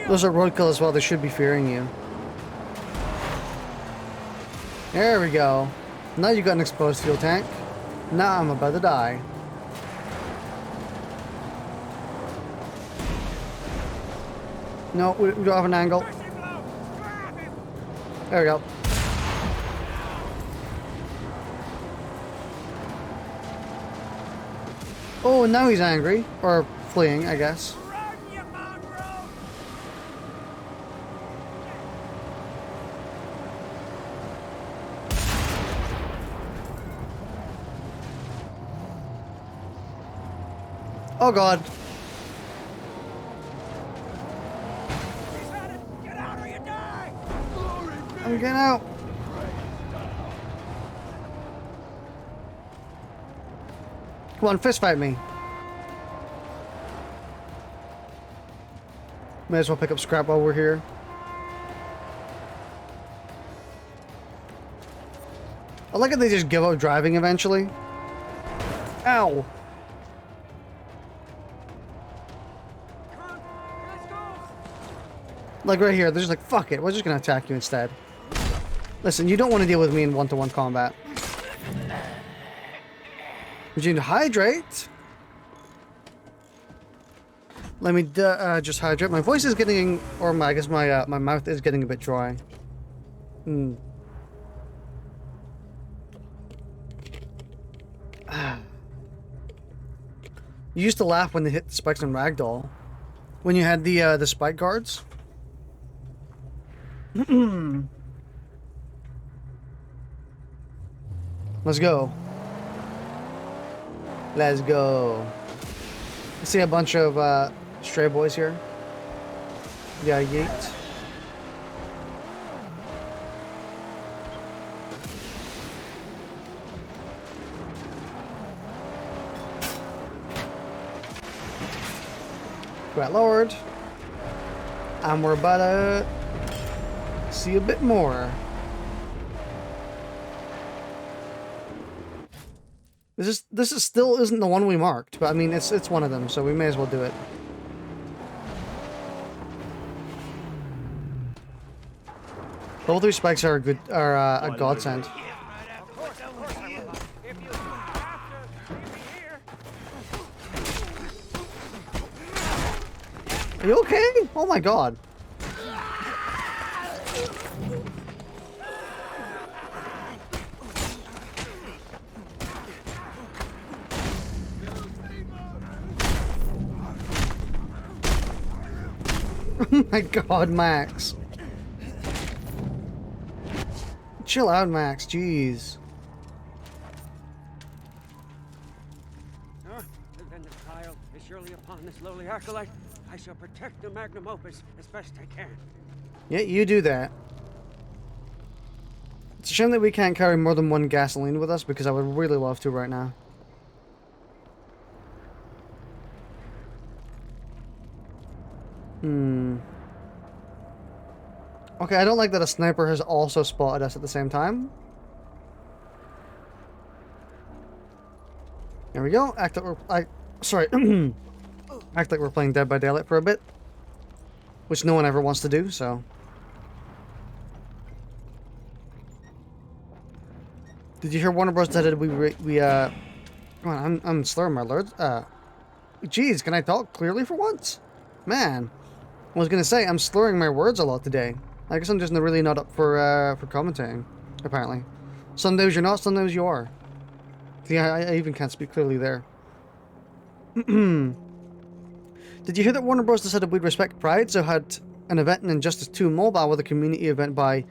Those are roadkill as well, they should be fearing you. There we go. Now you got an exposed fuel tank. Now I'm about to die. No, we don't have an angle. There we go. Oh, and now he's angry. Or fleeing, I guess. Oh god. Get out or you die! I'm getting out. Come on, fist fight me. May as well pick up scrap while we're here. I like it they just give up driving eventually. Ow. Like right here, they're just like, fuck it, we're just gonna attack you instead. Listen, you don't want to deal with me in one-to-one combat. Would you need to hydrate? Let me just hydrate. My voice is getting, or I guess my my mouth is getting a bit dry. Hmm. You used to laugh when they hit the spikes in Ragdoll. When you had the spike guards. Let's go. Let's go. I see a bunch of stray boys here. Yeah, yeet. Right, Lord. And we're about to see a bit more. This is still isn't the one we marked, but I mean it's one of them, so we may as well do it. Level 3 spikes are a godsend. Are you okay? Oh my god. Oh my god, Max. Chill out, Max. Jeez. Then the trial is surely upon this lowly acolyte. I shall protect the magnum opus as best I can. Yeah, you do that. It's a shame that we can't carry more than one gasoline with us, because I would really love to right now. Okay, I don't like that a sniper has also spotted us at the same time. There we go. Act like we're act like we're playing Dead by Daylight for a bit, which no one ever wants to do. So, did you hear Warner Bros. Decided come on, I'm slurring my words. Geez, can I talk clearly for once? Man, I was gonna say I'm slurring my words a lot today. I guess I'm just really not up for commentating. apparently. Some days you're not, some days you are. Yeah, I even can't speak clearly there. Did you hear that Warner Bros. Decided we'd respect Pride, so had an event in Injustice 2 Mobile with a community event by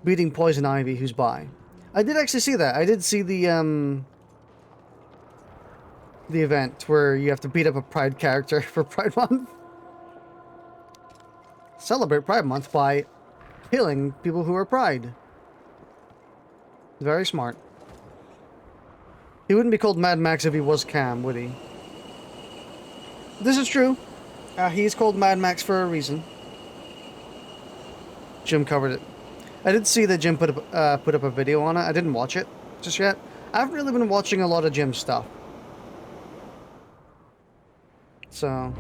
beating Poison Ivy, who's bi? I did actually see that. I did see the event where you have to beat up a Pride character for Pride Month. Celebrate Pride Month by killing people who are Pride. Very smart. He wouldn't be called Mad Max if he was Cam, would he? This is true. He's called Mad Max for a reason. Jim covered it. I did see that Jim put up a video on it. I didn't watch it just yet. I haven't really been watching a lot of Jim's stuff. So...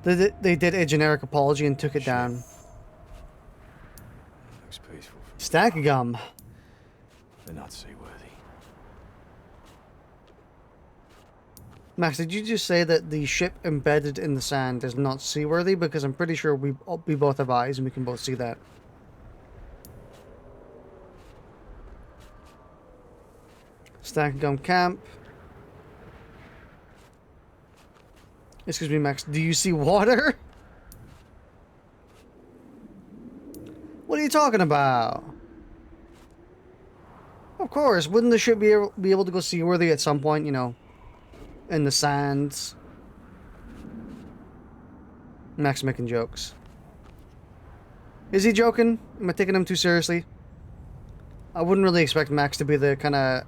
They did a generic apology and took it down. Looks peaceful. Stack gum. They're not seaworthy. Max, did you just say that the ship embedded in the sand is not seaworthy? Because I'm pretty sure we both have eyes and we can both see that. Stack gum camp. Excuse me, Max. Do you see water? What are you talking about? Of course. Wouldn't the ship be able to go seaworthy at some point, you know, in the sands? Max making jokes. Is he joking? Am I taking him too seriously? I wouldn't really expect Max to be the kind of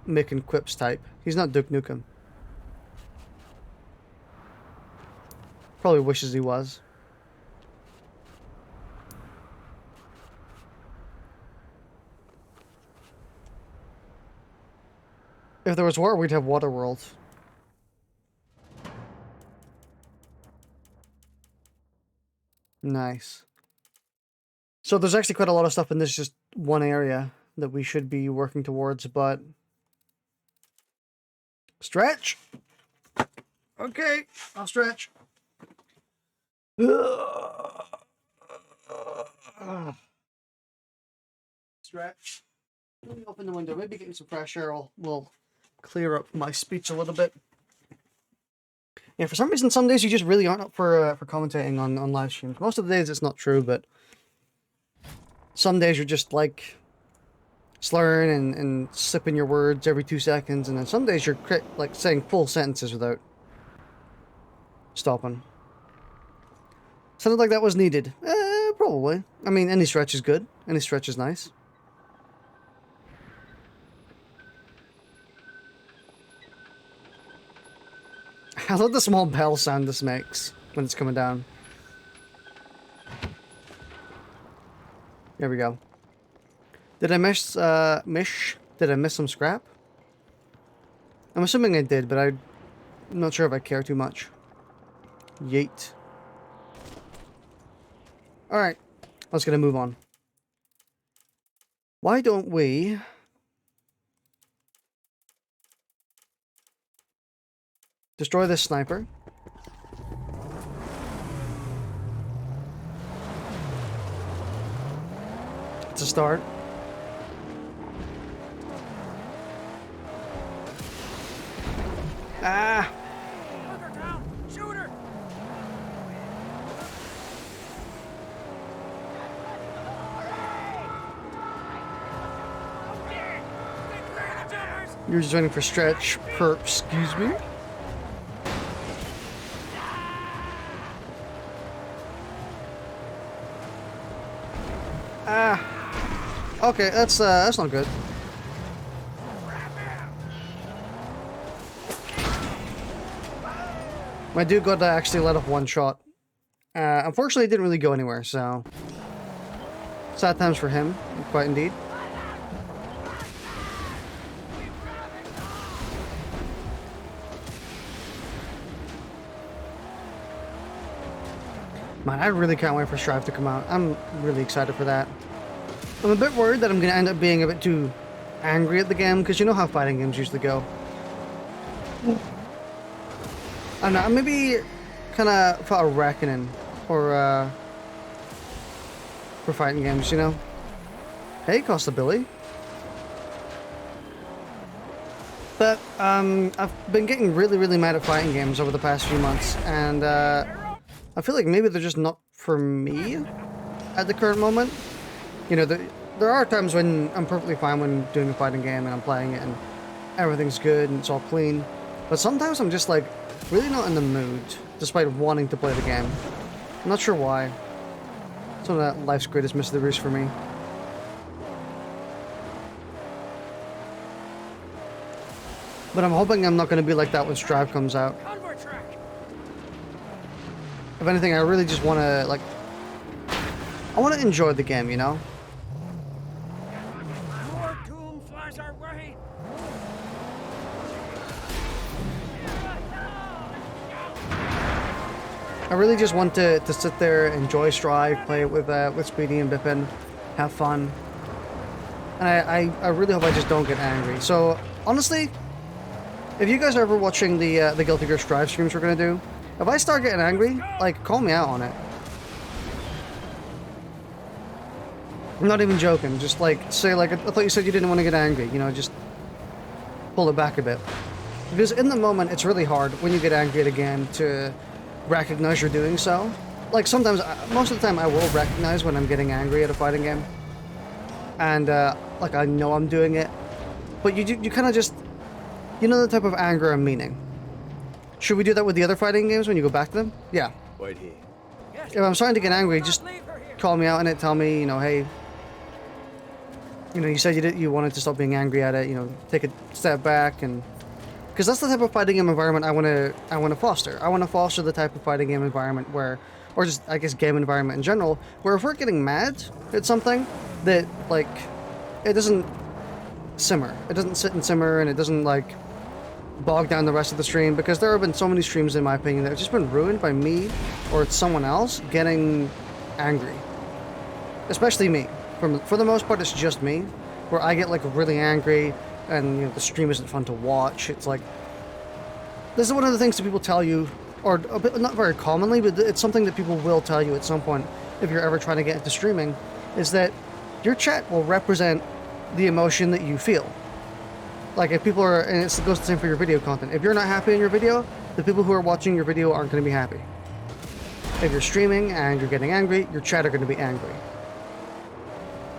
making quips type. He's not Duke Nukem. Probably wishes he was. If there was water, we'd have Waterworld. Nice. So there's actually quite a lot of stuff in this just one area that we should be working towards, but... Stretch! Okay, I'll stretch. Stretch. Let me open the window. Maybe getting some fresh air will clear up my speech a little bit. Yeah, for some reason, some days you just really aren't up for commentating on live streams. Most of the days it's not true, but some days you're just like slurring and slipping your words every 2 seconds, and then some days you're like saying full sentences without stopping. Sounded like that was needed. Probably. I mean, any stretch is good. Any stretch is nice. I love the small bell sound this makes when it's coming down. There we go. Did I miss some scrap? I'm assuming I did, but I'm not sure if I care too much. Yeet. Alright, let's get a move on. Why don't we... destroy this sniper. It's a start. Ah! Hunter down! Shoot her! You're just waiting for stretch. Perp, excuse me. Ah. Okay, that's not good. My dude got to actually let off one shot. Unfortunately, it didn't really go anywhere, so... sad times for him, quite indeed. Man, I really can't wait for Strive to come out. I'm really excited for that. I'm a bit worried that I'm going to end up being a bit too angry at the game, because you know how fighting games usually go. I don't know, maybe kind of for a reckoning, or for fighting games, you know? Hey, Costa Billy. But, I've been getting really, really mad at fighting games over the past few months, and, I feel like maybe they're just not for me at the current moment. You know, there are times when I'm perfectly fine when doing a fighting game and I'm playing it and everything's good and it's all clean. But sometimes I'm just, like, really not in the mood, despite wanting to play the game. I'm not sure why. Some of that life's greatest mysteries for me. But I'm hoping I'm not going to be like that when Strive comes out. Convert track. If anything, I really just want to, like... I want to enjoy the game, you know? More doom flies our way. I really just want to sit there, enjoy Strive, play it with Speedy and Bippin, have fun. And I really hope I just don't get angry. So, honestly, if you guys are ever watching the Guilty Gear Strive streams we're going to do, if I start getting angry, like, call me out on it. I'm not even joking. Just, like, say, like, I thought you said you didn't want to get angry. You know, just pull it back a bit. Because in the moment, it's really hard when you get angry at a game to recognize you're doing so. Like, sometimes, most of the time, I will recognize when I'm getting angry at a fighting game. And, like, I know I'm doing it. But you kind of just... You know the type of anger I'm meaning. Should we do that with the other fighting games when you go back to them? Yeah. Wait here. If I'm starting to get angry, just call me out on it, tell me, you know, hey... You know, you said you wanted to stop being angry at it, you know, take a step back and... Because that's the type of fighting game environment I want to foster. I want to foster the type of fighting game environment where... Or just, I guess, game environment in general, where if we're getting mad at something, that, like, it doesn't simmer. It doesn't sit and simmer, and it doesn't, like, bog down the rest of the stream, because there have been so many streams, in my opinion, that have just been ruined by me or someone else getting angry. Especially me. For the most part, it's just me, where I get, like, really angry, and, you know, the stream isn't fun to watch. It's like... This is one of the things that people tell you, or a bit, not very commonly, but it's something that people will tell you at some point if you're ever trying to get into streaming, is that your chat will represent the emotion that you feel. Like, if people are... And it goes the same for your video content. If you're not happy in your video, the people who are watching your video aren't going to be happy. If you're streaming and you're getting angry, your chat are going to be angry.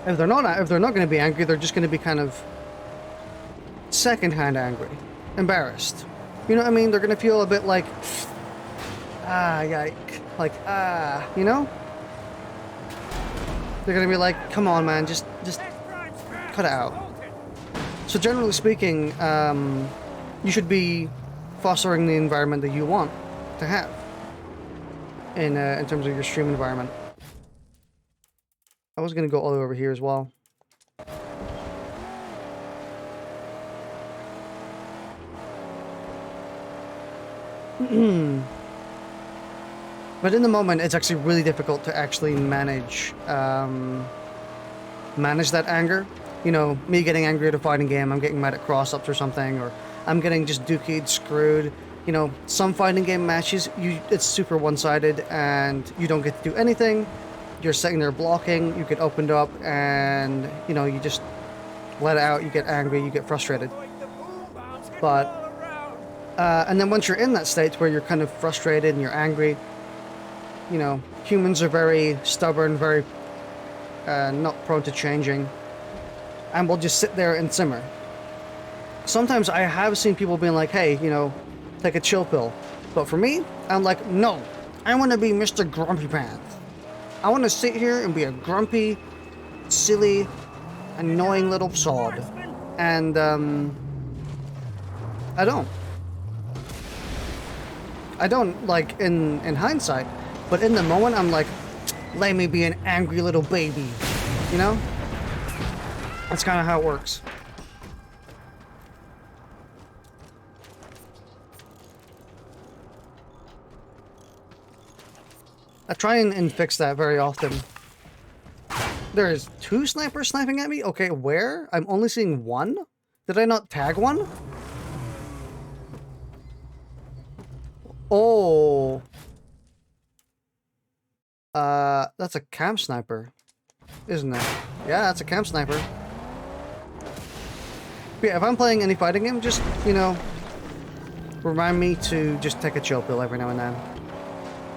If they're not going to be angry, they're just going to be kind of secondhand angry, embarrassed. You know what I mean? They're going to feel a bit like, yike, like, you know? They're going to be like, come on, man, just cut it out. So generally speaking, you should be fostering the environment that you want to have in terms of your stream environment. I was going to go all the way over here as well. But in the moment, it's actually really difficult to actually manage that anger. You know, me getting angry at a fighting game, I'm getting mad at cross-ups or something, or I'm getting just dookied, screwed. You know, some fighting game matches, it's super one-sided, and you don't get to do anything. You're sitting there blocking, you get opened up, and, you know, you just let it out, you get angry, you get frustrated. But, and then once you're in that state where you're kind of frustrated and you're angry, you know, humans are very stubborn, very not prone to changing, and we'll just sit there and simmer. Sometimes I have seen people being like, hey, you know, take a chill pill. But for me, I'm like, no, I want to be Mr. Grumpy Pants. I want to sit here and be a grumpy, silly, annoying little sod. And, I don't. I don't, like, in hindsight. But in the moment, I'm like, let me be an angry little baby. You know? That's kind of how it works. I try and fix that very often. There is 2 snipers sniping at me? Okay, where? I'm only seeing 1? Did I not tag 1? Oh. That's a camp sniper. isn't it? Yeah, that's a camp sniper. But yeah, if I'm playing any fighting game, just, you know, remind me to just take a chill pill every now and then.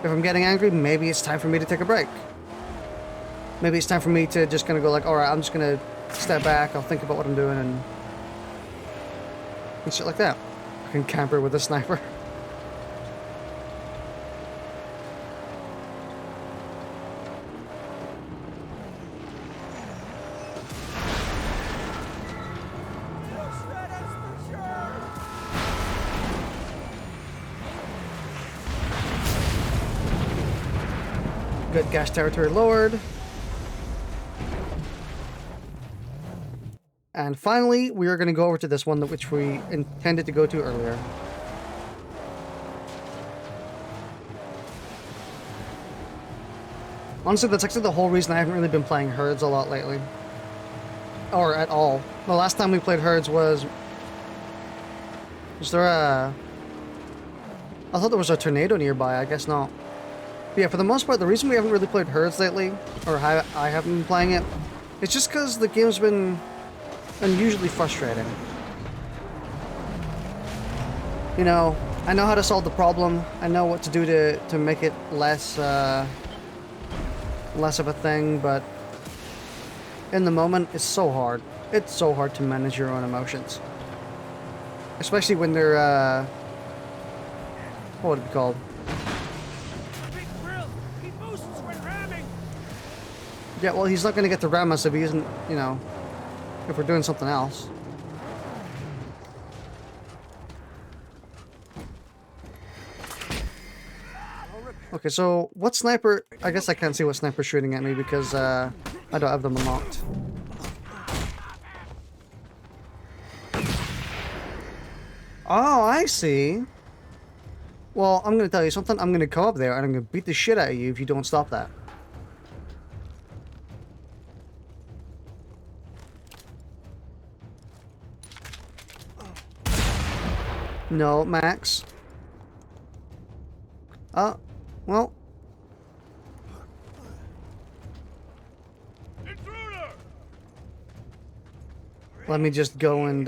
If I'm getting angry, maybe it's time for me to take a break. Maybe it's time for me to just kind of go like, alright, I'm just going to step back, I'll think about what I'm doing and shit like that. I can camper with a sniper. Good, gas territory lowered. And finally, we are going to go over to this one which we intended to go to earlier. Honestly, that's actually the whole reason I haven't really been playing Herds a lot lately. Or at all. The last time we played Herds was... Was there a... I thought there was a tornado nearby, I guess not. But yeah, for the most part, the reason we haven't really played Herds lately, or I haven't been playing it, it's just because the game's been unusually frustrating. You know, I know how to solve the problem, I know what to do to make it less of a thing, but in the moment, it's so hard. It's so hard to manage your own emotions. Especially when they're, what would it be called? Yeah, well, he's not going to get to ram us if he isn't, you know, if we're doing something else. Okay, so what sniper... I guess I can't see what sniper's shooting at me because I don't have them unlocked. Oh, I see. Well, I'm going to tell you something. I'm going to come up there and I'm going to beat the shit out of you if you don't stop that. No, Max. Well. Intruder! Let me just go and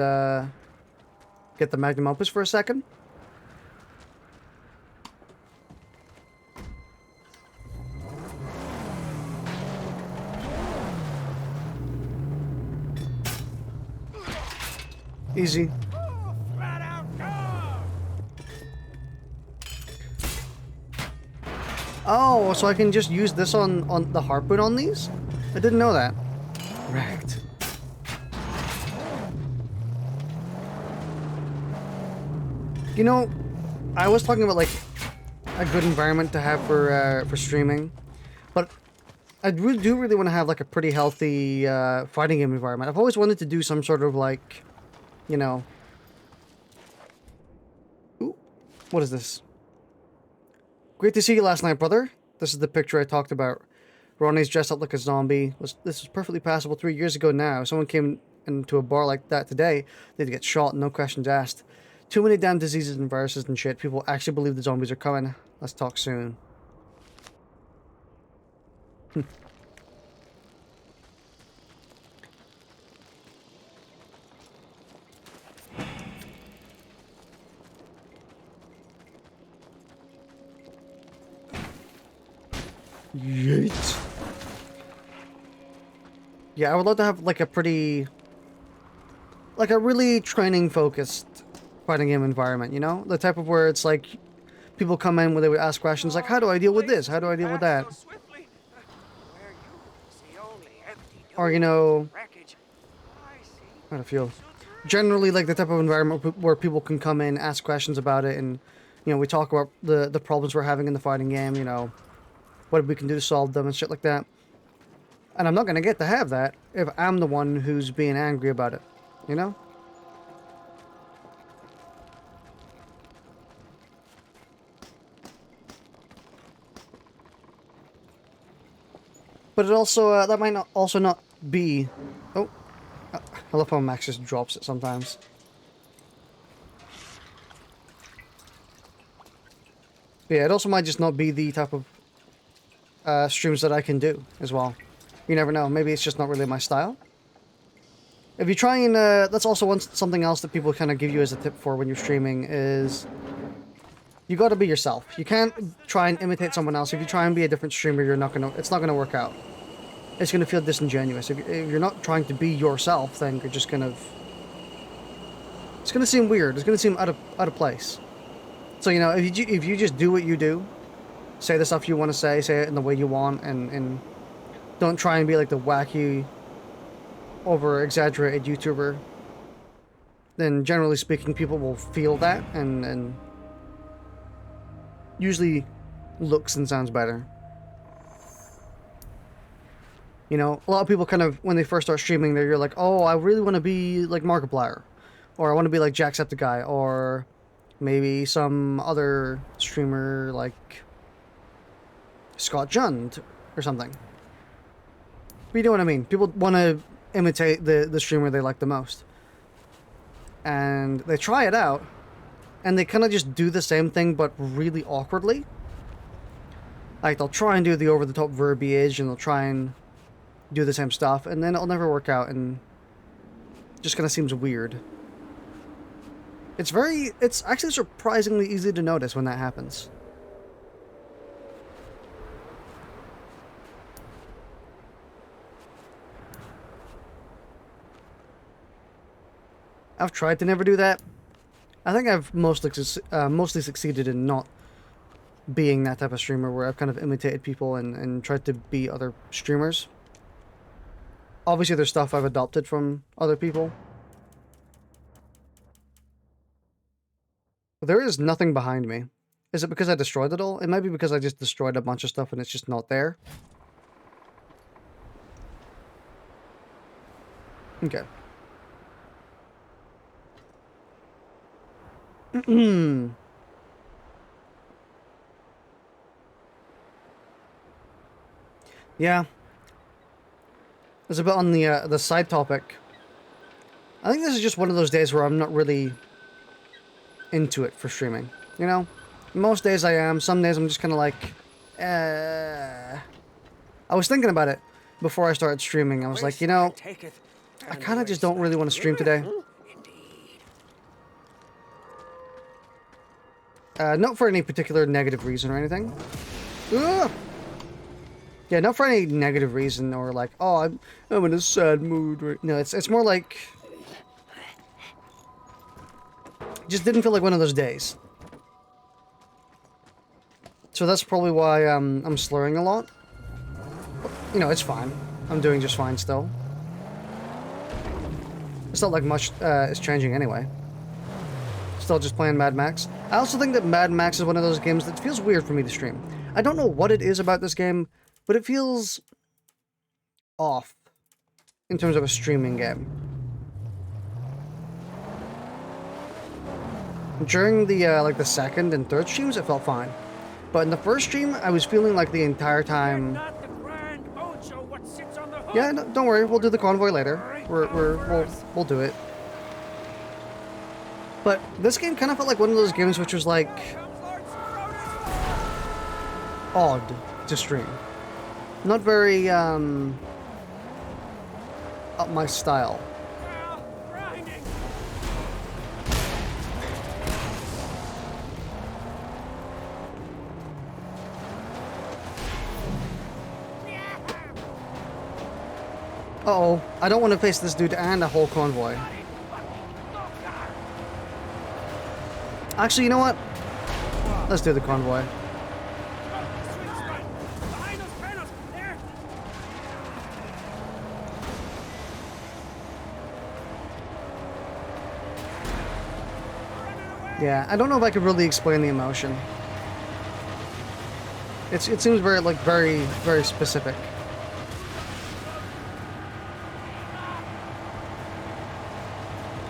get the magnum opus for a second. Easy. Oh, so I can just use this on the harpoon on these? I didn't know that. Wrecked. You know, I was talking about like a good environment to have for streaming, but I do really want to have like a pretty healthy fighting game environment. I've always wanted to do some sort of like, you know, ooh, what is this? Great to see you last night, brother. This is the picture I talked about. Ronnie's dressed up like a zombie. This was perfectly passable 3 years ago now. If someone came into a bar like that today, they'd get shot, no questions asked. Too many damn diseases and viruses and shit. People actually believe the zombies are coming. Let's talk soon. Yeet. Yeah, I would love to have like a pretty... like a really training focused fighting game environment, you know? The type of where it's like people come in where they would ask questions like, how do I deal with this? How do I deal with that? Or, you know, how to feel. Generally like the type of environment where people can come in, ask questions about it, and, you know, we talk about the problems we're having in the fighting game, you know, what we can do to solve them and shit like that. And I'm not going to get to have that if I'm the one who's being angry about it, you know? But it also, that might not also not be... Oh, I love how Max just drops it sometimes. But yeah, it also might just not be the type of streams that I can do as well. You never know. Maybe it's just not really my style. If you try and, that's also something else that people kind of give you as a tip for when you're streaming is you got to be yourself. You can't try and imitate someone else. If you try and be a different streamer, it's not gonna work out. It's gonna feel disingenuous. If you're not trying to be yourself, then you're just it's gonna seem weird. It's gonna seem out of place. So, you know, if you just do what you do, say the stuff you want to say it in the way you want, and don't try and be like the wacky, over-exaggerated YouTuber, then generally speaking, people will feel that, and usually looks and sounds better. You know, a lot of people kind of, when they first start streaming, you're like, oh, I really want to be like Markiplier, or I want to be like Jacksepticeye, or maybe some other streamer like Scott Jund or something. But you know what I mean? People want to imitate the streamer they like the most. And they try it out, and they kind of just do the same thing, but really awkwardly. Like, they'll try and do the over-the-top verbiage, and they'll try and do the same stuff, and then it'll never work out, and just kind of seems weird. It's actually surprisingly easy to notice when that happens. I've tried to never do that. I think I've mostly succeeded in not being that type of streamer where I've kind of imitated people and tried to be other streamers. Obviously, there's stuff I've adopted from other people. There is nothing behind me. Is it because I destroyed it all? It might be because I just destroyed a bunch of stuff and it's just not there. Okay. Yeah. There's a bit on the side topic. I think this is just one of those days where I'm not really into it for streaming. You know? Most days I am. Some days I'm just kind of like, I was thinking about it before I started streaming. I was like, you know, I kind of just don't really want to stream today. Not for any particular negative reason or anything. Ugh! Yeah, not for any negative reason or like, oh, I'm in a sad mood. Right. No, it's more like, just didn't feel like one of those days. So that's probably why I'm slurring a lot. But, you know, it's fine. I'm doing just fine still. It's not like much is changing anyway. Still just playing Mad Max. I also think that Mad Max is one of those games that feels weird for me to stream. I don't know what it is about this game, but it feels off in terms of a streaming game. During the like the second and third streams, it felt fine, but in the first stream, I was feeling like the entire time. Yeah, no, don't worry, we'll do the convoy later. We'll do it. But this game kind of felt like one of those games which was like odd to stream. Not very up my style. Uh-oh, I don't want to face this dude and a whole convoy. Actually, you know what? Let's do the convoy. Yeah, I don't know if I could really explain the emotion. It seems very, like, very, very specific.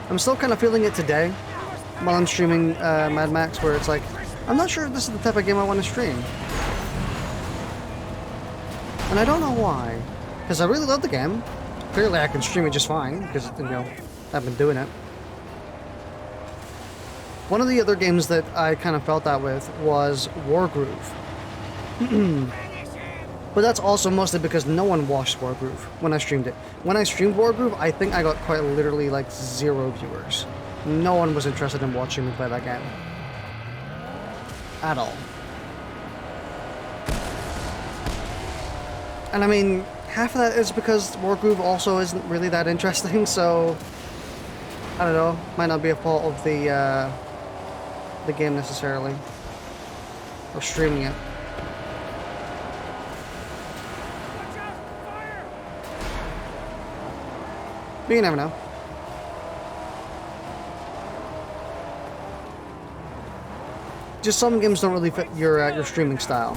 I'm still kind of feeling it today while I'm streaming Mad Max, where it's like, I'm not sure if this is the type of game I want to stream. And I don't know why. Because I really love the game. Clearly I can stream it just fine, because, you know, I've been doing it. One of the other games that I kind of felt that with was Wargroove. But that's also mostly because no one watched Wargroove when I streamed it. When I streamed Wargroove, I think I got quite literally like 0 viewers. No one was interested in watching me play that game. At all. And I mean, half of that is because Wargroove also isn't really that interesting, so I don't know, might not be a fault of the game necessarily, or streaming it. But you never know. Just some games don't really fit your streaming style.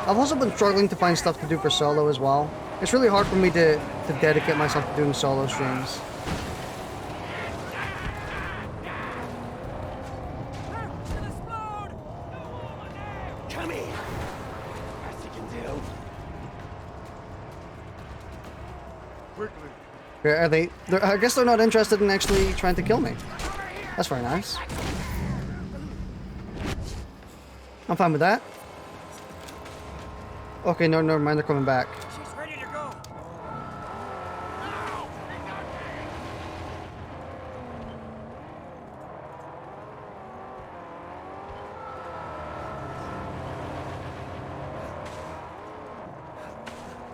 I've also been struggling to find stuff to do for solo as well. It's really hard for me to dedicate myself to doing solo streams. Come here. Best you can do. Quickly. Are they? I guess they're not interested in actually trying to kill me. That's very nice. I'm fine with that. Okay, no, never mind. They're coming back. She's ready to go.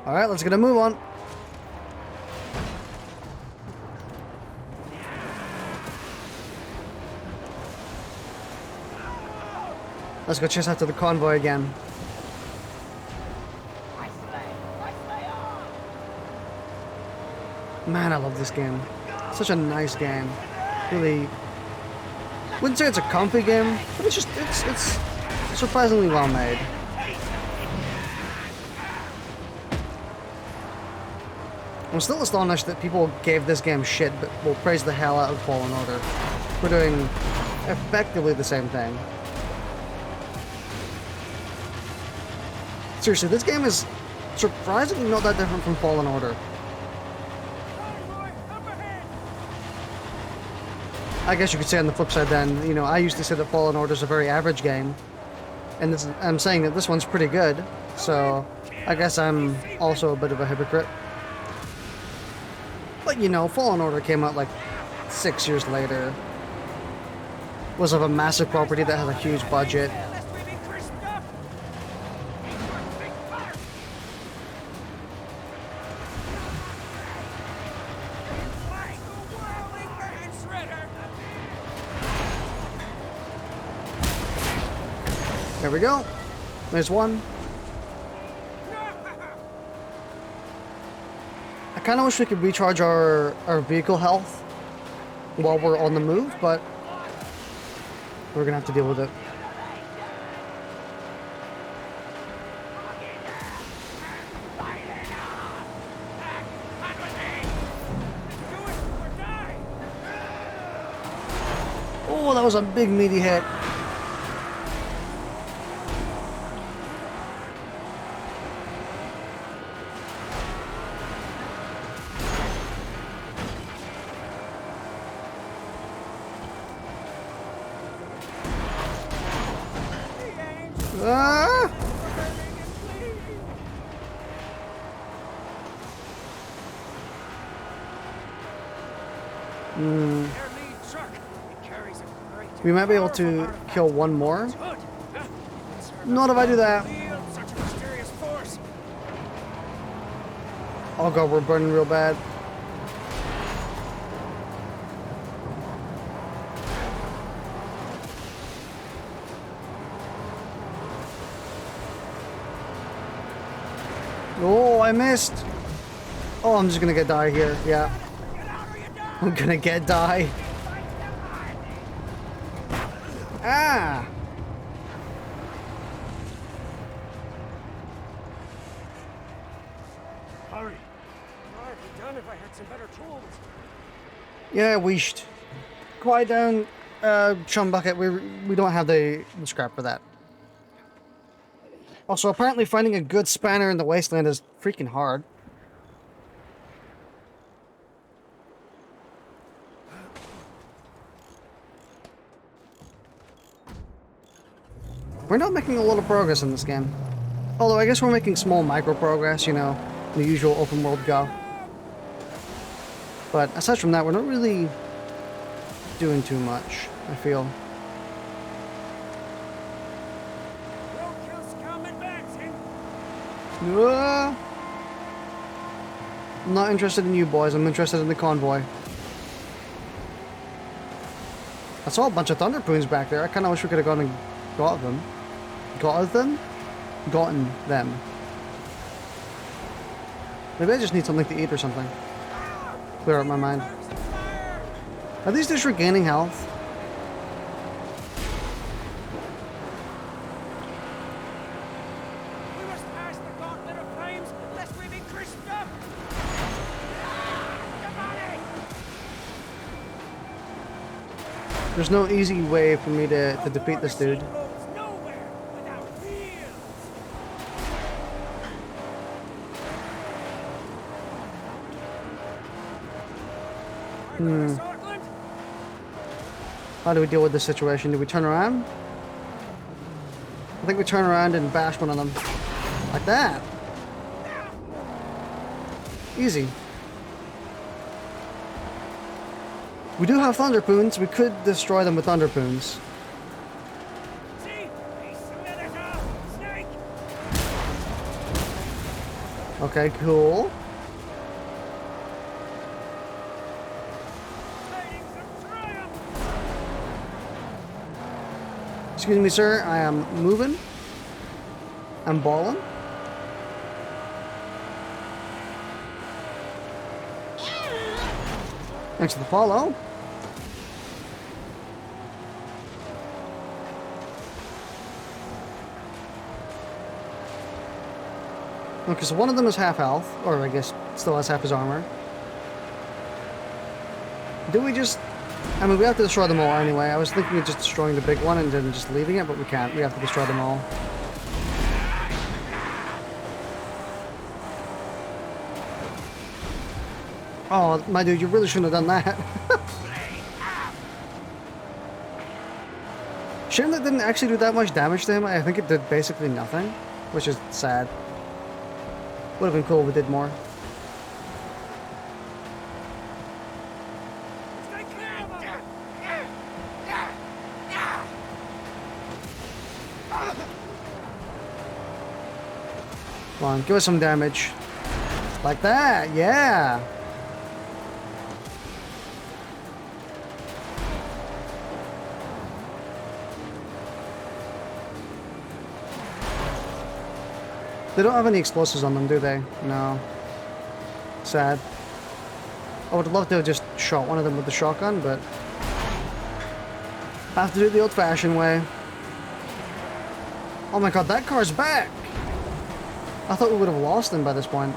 All right, let's get a move on. Let's go chase after the convoy again. Man, I love this game. Such a nice game. Really, wouldn't say it's a comfy game, but it's surprisingly well made. I'm still astonished that people gave this game shit, but will praise the hell out of Fallen Order. We're doing effectively the same thing. Seriously, this game is surprisingly not that different from Fallen Order. I guess you could say on the flip side then, you know, I used to say that Fallen Order is a very average game, and I'm saying that this one's pretty good, so I guess I'm also a bit of a hypocrite. But you know, Fallen Order came out like 6 years later, was of a massive property that has a huge budget. There we go. There's one. I kind of wish we could recharge our vehicle health while we're on the move, but we're gonna have to deal with it. Oh, that was a big meaty hit. Ah! We might be able to kill one more. Not if I do that. Oh god, we're burning real bad. Oh, I missed. Oh, I'm just gonna get die here. Yeah. I'm gonna get die. Ah! Hurry. I'd be done if I had some better tools. Yeah, weeshed. Quiet down, chum bucket. We don't have the scrap for that. Also, apparently finding a good spanner in the wasteland is freaking hard. We're not making a lot of progress in this game. Although I guess we're making small micro progress, you know, the usual open world go. But aside from that, we're not really doing too much, I feel. Roadkill scum advancing. I'm not interested in you boys, I'm interested in the convoy. I saw a bunch of Thunderpoons back there. I kind of wish we could have gone and got them. Gotten them. Maybe I just need something to eat or something. Clear up my mind. Are these just regaining health? We must pass the gauntlet of flames, lest we be crisped up. There's no easy way for me to defeat this dude. Nowhere without wheels. How do we deal with this situation? Do we turn around? I think we turn around and bash one of them. Like that. Easy. We do have Thunderpoons. We could destroy them with Thunderpoons. See? He slithers off. Snake. Okay, cool. Tidings of triumph. Excuse me, sir. I am moving. I'm balling. Thanks for the follow. Okay, so one of them is half health, or I guess still has half his armor. Do we just... I mean, we have to destroy them all anyway. I was thinking of just destroying the big one and then just leaving it, but we can't. We have to destroy them all. Oh, my dude, you really shouldn't have done that. Shame that didn't actually do that much damage to him. I think it did basically nothing, which is sad. Would have been cool if we did more. Stay clear of them. Come on, give us some damage. Like that, yeah. They don't have any explosives on them, do they? No. Sad. I would love to have just shot one of them with the shotgun, but I have to do it the old-fashioned way. Oh my god, that car's back! I thought we would have lost him by this point.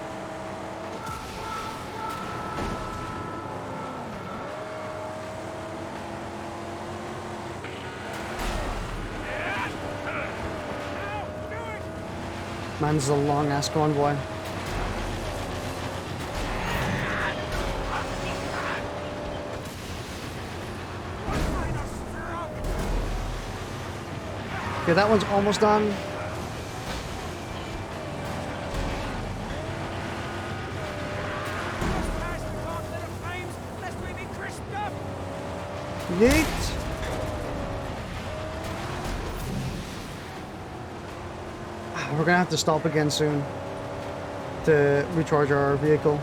Man, this is a long-ass convoy. Okay, that one's almost done. Yeet! We're gonna have to stop again soon to recharge our vehicle.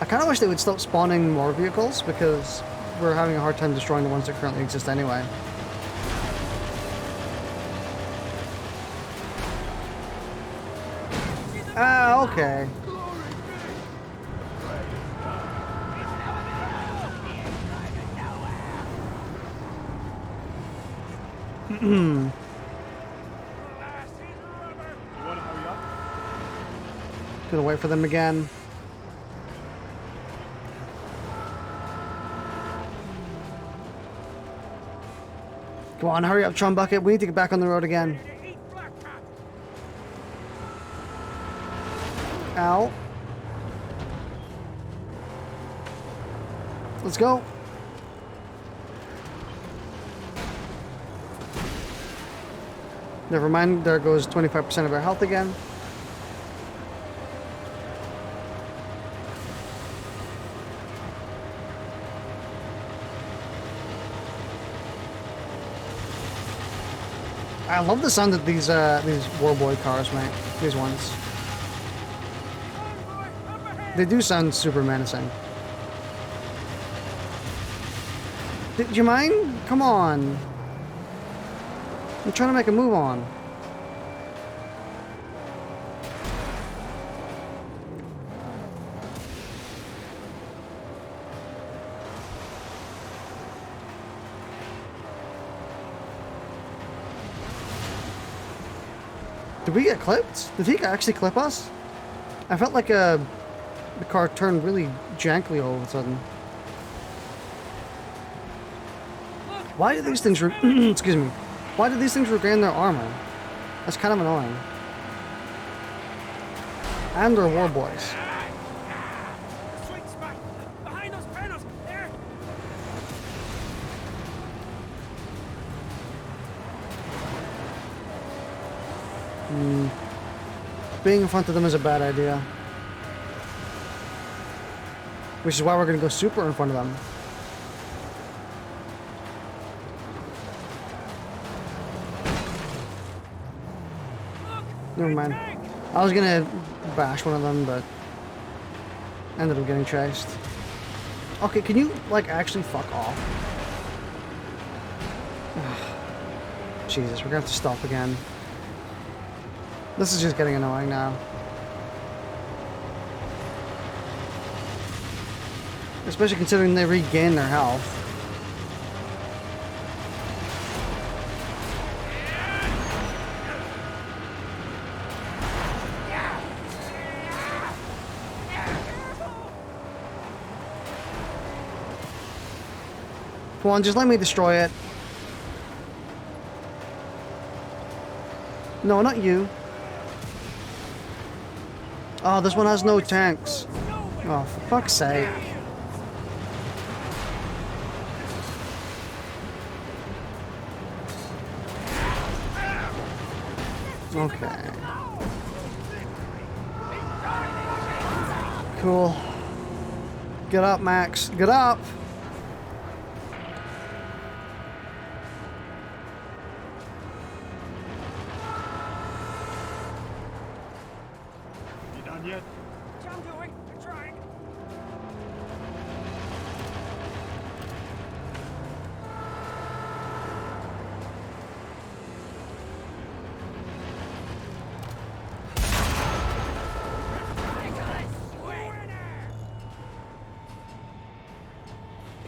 I kind of wish they would stop spawning more vehicles because we're having a hard time destroying the ones that currently exist anyway. Ah, okay. Gonna wait for them again. Come on, hurry up, Chum Bucket. We need to get back on the road again. Ow. Let's go. Never mind, there goes 25% of our health again. I love the sound of these Warboy cars, mate. These ones. They do sound super menacing. Did you mind? Come on. I'm trying to make a move on. Did we get clipped? Did he actually clip us? I felt like the car turned really jankly all of a sudden. Why do these things excuse me. Why do these things regain their armor? That's kind of annoying. And they're war boys. Sweet spot! Behind those panels! There! Being in front of them is a bad idea. Which is why we're going to go super in front of them. Never mind. I was gonna bash one of them, but ended up getting chased. Okay, can you, like, actually fuck off? Jesus, we're gonna have to stop again. This is just getting annoying now. Especially considering they regain their health. Come on, just let me destroy it. No, not you. Oh, this one has no tanks. Oh, for fuck's sake. Okay. Cool. Get up, Max. Get up! You done yet? I'm doing. I'm trying.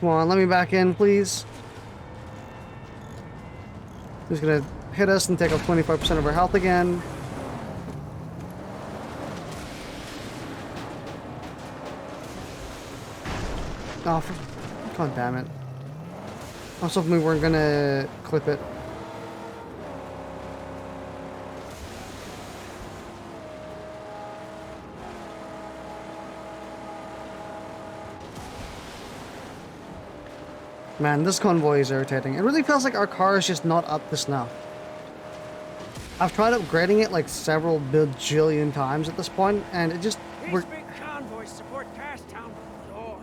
Come on, let me back in, please. He's gonna hit us and take off 25% of our health again. Oh, god damn it. I was hoping we weren't gonna clip it. Man, this convoy is irritating. It really feels like our car is just not up to snuff. I've tried upgrading it like several bajillion times at this point, and it just... These big convoys support Casstown. Oh,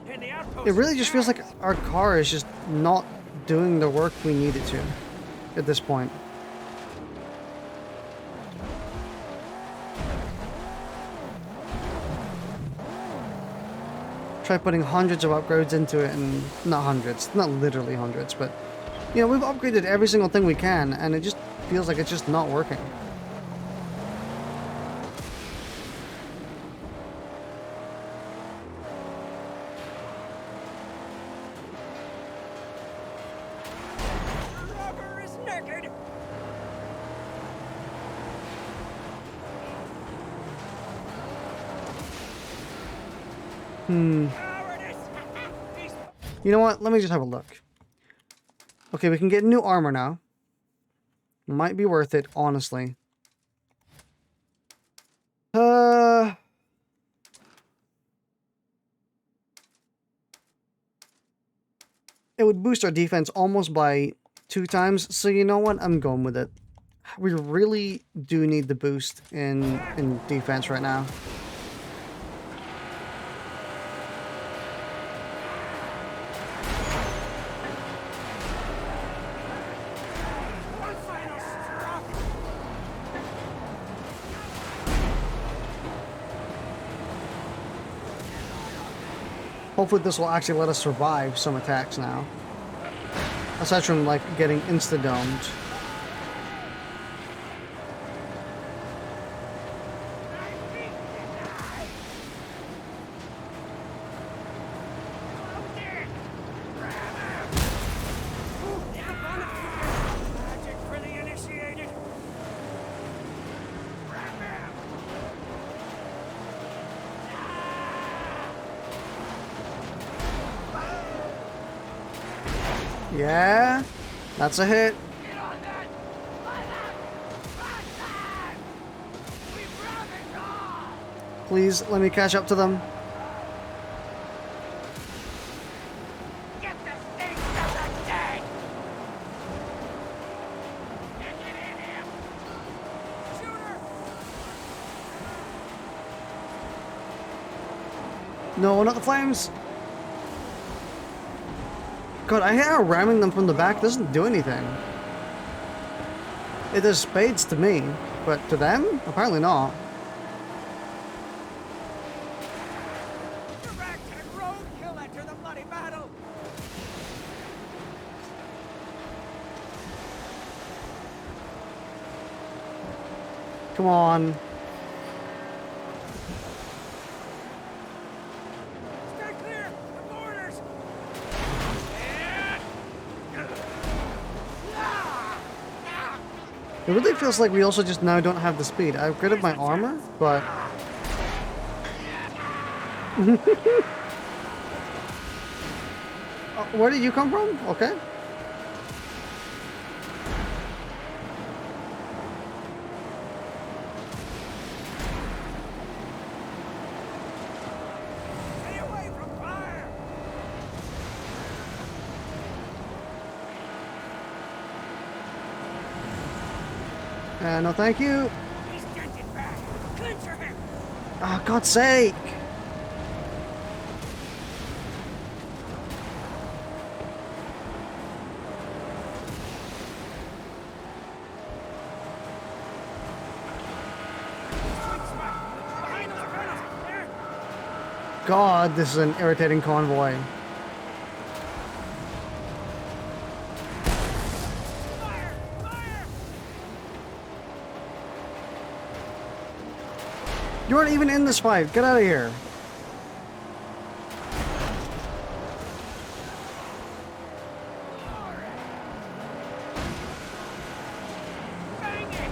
and the outpost. It really just feels like our car is just not doing the work we need it to at this point. Try putting hundreds of upgrades into it, and not hundreds, not literally hundreds, but you know, we've upgraded every single thing we can, and it just feels like it's just not working. Rubber is naked. You know what? Let me just have a look. Okay, we can get new armor now. Might be worth it, honestly. would boost our defense almost by 2 times. So you know what? I'm going with it. We really do need the boost in defense right now. One final stroke. Hopefully this will actually let us survive some attacks now. Aside from like getting insta-domed. Magic for the initiated. Yeah, that's a hit. Please let me catch up to them. Get the stinks of the dead. Shooter. No, not the flames. God, I hate how ramming them from the back doesn't do anything. It does spades to me, but to them, apparently not. Direct and roadkill enter the bloody battle. Come on. Stay clear. The borders. It really feels like we also just now don't have the speed. I upgraded my armor, but... Where did you come from? Okay. Stay away from fire. No thank you. He's dented back. Clincher him. Oh, God's sake. Sweet spot. Behind those gunners. There. God, this is an irritating convoy. Fire. Fire. You aren't even in this fight. Get out of here. Bang it.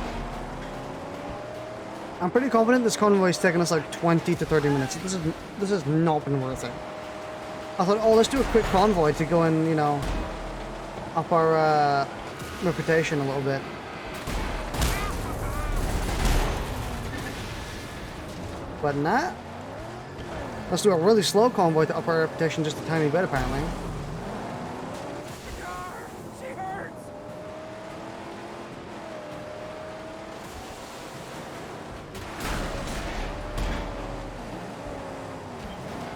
I'm pretty confident this convoy is taking us like 20 to 30 minutes. This has not been worth it. I thought, oh, let's do a quick convoy to go and, you know, up our reputation a little bit. But nah. Let's do a really slow convoy to up our reputation just a tiny bit, apparently. She hurts.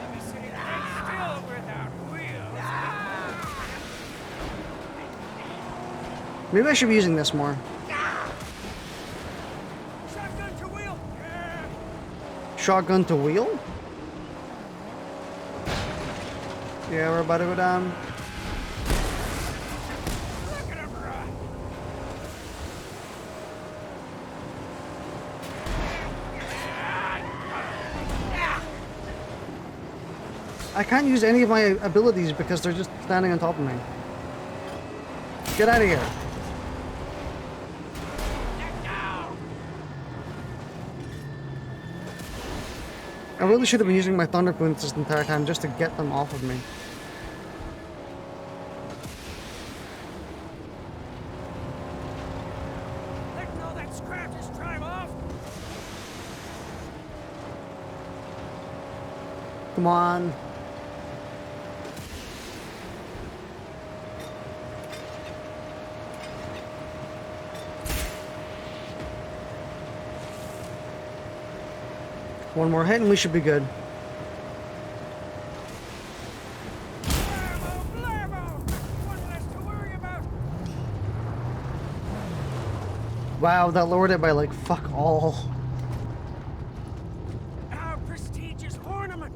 Let me see it still without wheels. Maybe I should be using this more. Shotgun to wheel. Yeah. Shotgun to wheel? Yeah, we're about to go down. Look at him run. I can't use any of my abilities because they're just standing on top of me. Get out of here. I really should have been using my Thunder Boons this entire time just to get them off of me. Letting all that scrap just drive off. Come on. One more hit and we should be good. Blammo, blammo! One less to worry about. Wow, that lowered it by like fuck all. Our prestigious ornament.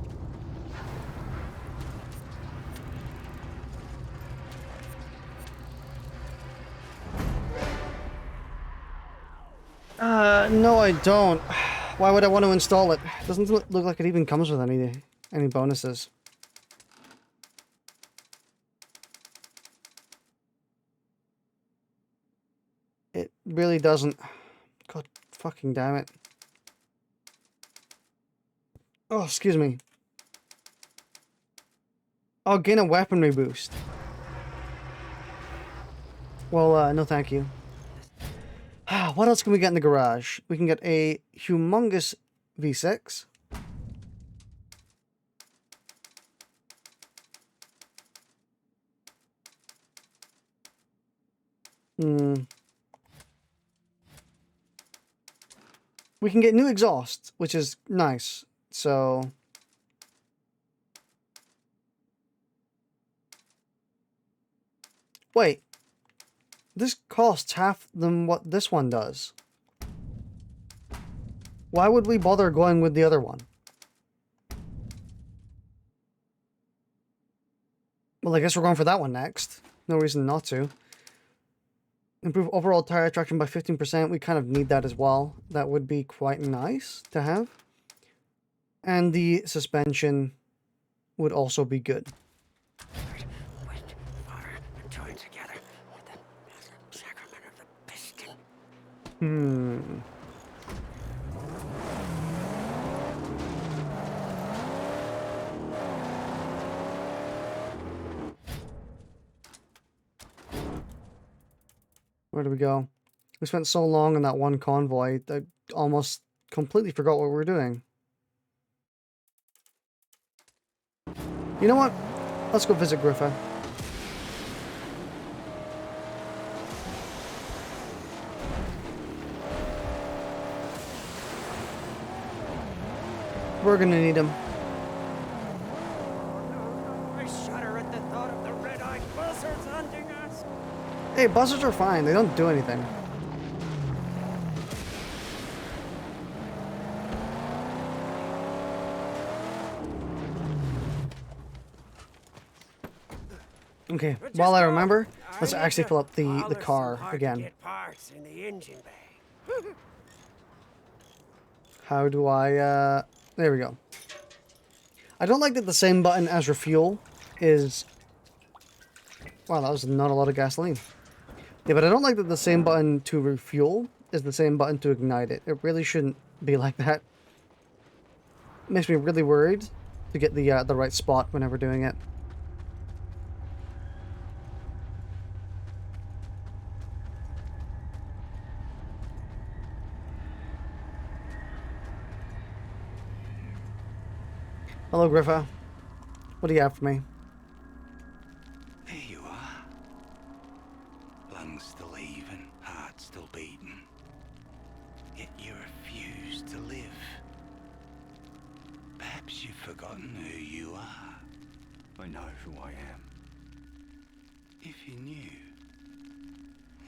No, I don't. Why would I want to install it? Doesn't look like it even comes with any bonuses. It really doesn't. God fucking damn it. Oh, excuse me. Oh, gain a weaponry boost. Well, no thank you. What else can we get in the garage? We can get a humongous V6. We can get new exhaust, which is nice. So... Wait. This costs half than what this one does. Why would we bother going with the other one? Well, I guess we're going for that one next. No reason not to. Improve overall tire traction by 15%. We kind of need that as well. That would be quite nice to have. And the suspension would also be good. Wind, water, and join together with the sacrament of the piston. Where do we go? We spent so long in that one convoy, I almost completely forgot what we were doing. You know what? Let's go visit Griffa. We're gonna need him. I shudder at the thought of the red-eyed buzzards hunting us. Hey, buzzards are fine. They don't do anything. Okay, while I remember, let's actually fill up the car again. Get parts in the engine bay. How do I, there we go. I don't like that the same button as refuel is... Wow, that was not a lot of gasoline. Yeah, but I don't like that the same button to refuel is the same button to ignite it. It really shouldn't be like that. Makes me really worried to get the right spot whenever doing it. Hello, Griffa. What do you have for me? There you are. Lungs still heaving, heart still beating. Yet you refuse to live. Perhaps you've forgotten who you are. I know who I am. If you knew,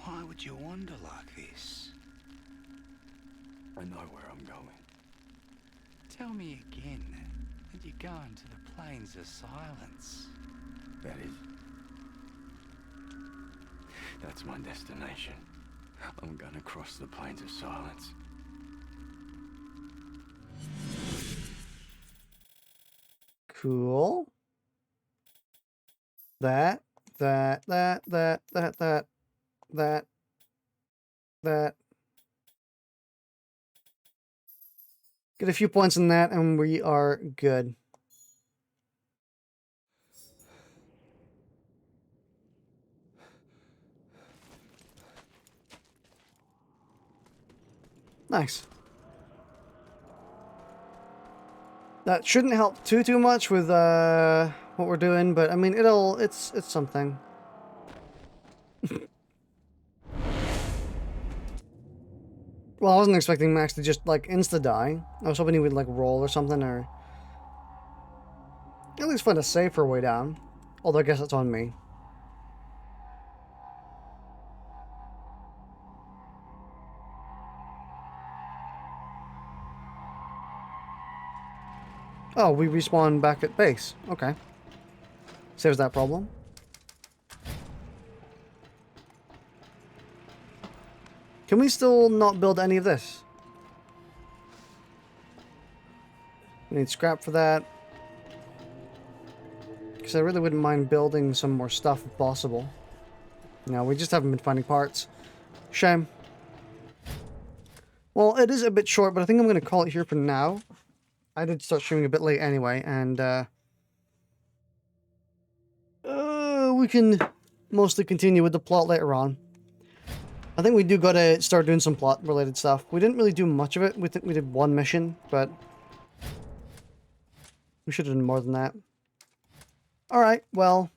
why would you wander like this? I know where I'm going. Tell me again that you're going to the Plains of Silence. That's my destination. I'm gonna cross the Plains of Silence. Cool. That. Get a few points in that and we are good. Nice. That shouldn't help too much with what we're doing, but I mean it's something. Well, I wasn't expecting Max to just, like, insta-die. I was hoping he would, like, roll or something, or... at least find a safer way down. Although I guess that's on me. Oh, we respawn back at base. Okay. Saves that problem. Can we still not build any of this? We need scrap for that. Because I really wouldn't mind building some more stuff if possible. No, we just haven't been finding parts. Shame. Well, it is a bit short, but I think I'm going to call it here for now. I did start streaming a bit late anyway, and we can mostly continue with the plot later on. I think we do got to start doing some plot-related stuff. We didn't really do much of it. We did one mission, but we should have done more than that. Alright, well,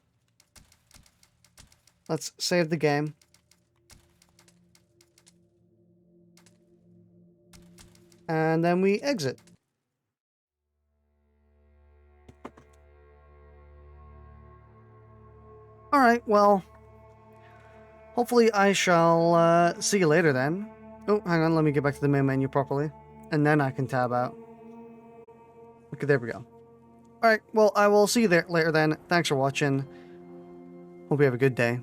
let's save the game. And then we exit. Alright, well, hopefully I shall see you later then. Oh, hang on, let me get back to the main menu properly. And then I can tab out. Okay, there we go. Alright, well, I will see you there later then. Thanks for watching. Hope you have a good day.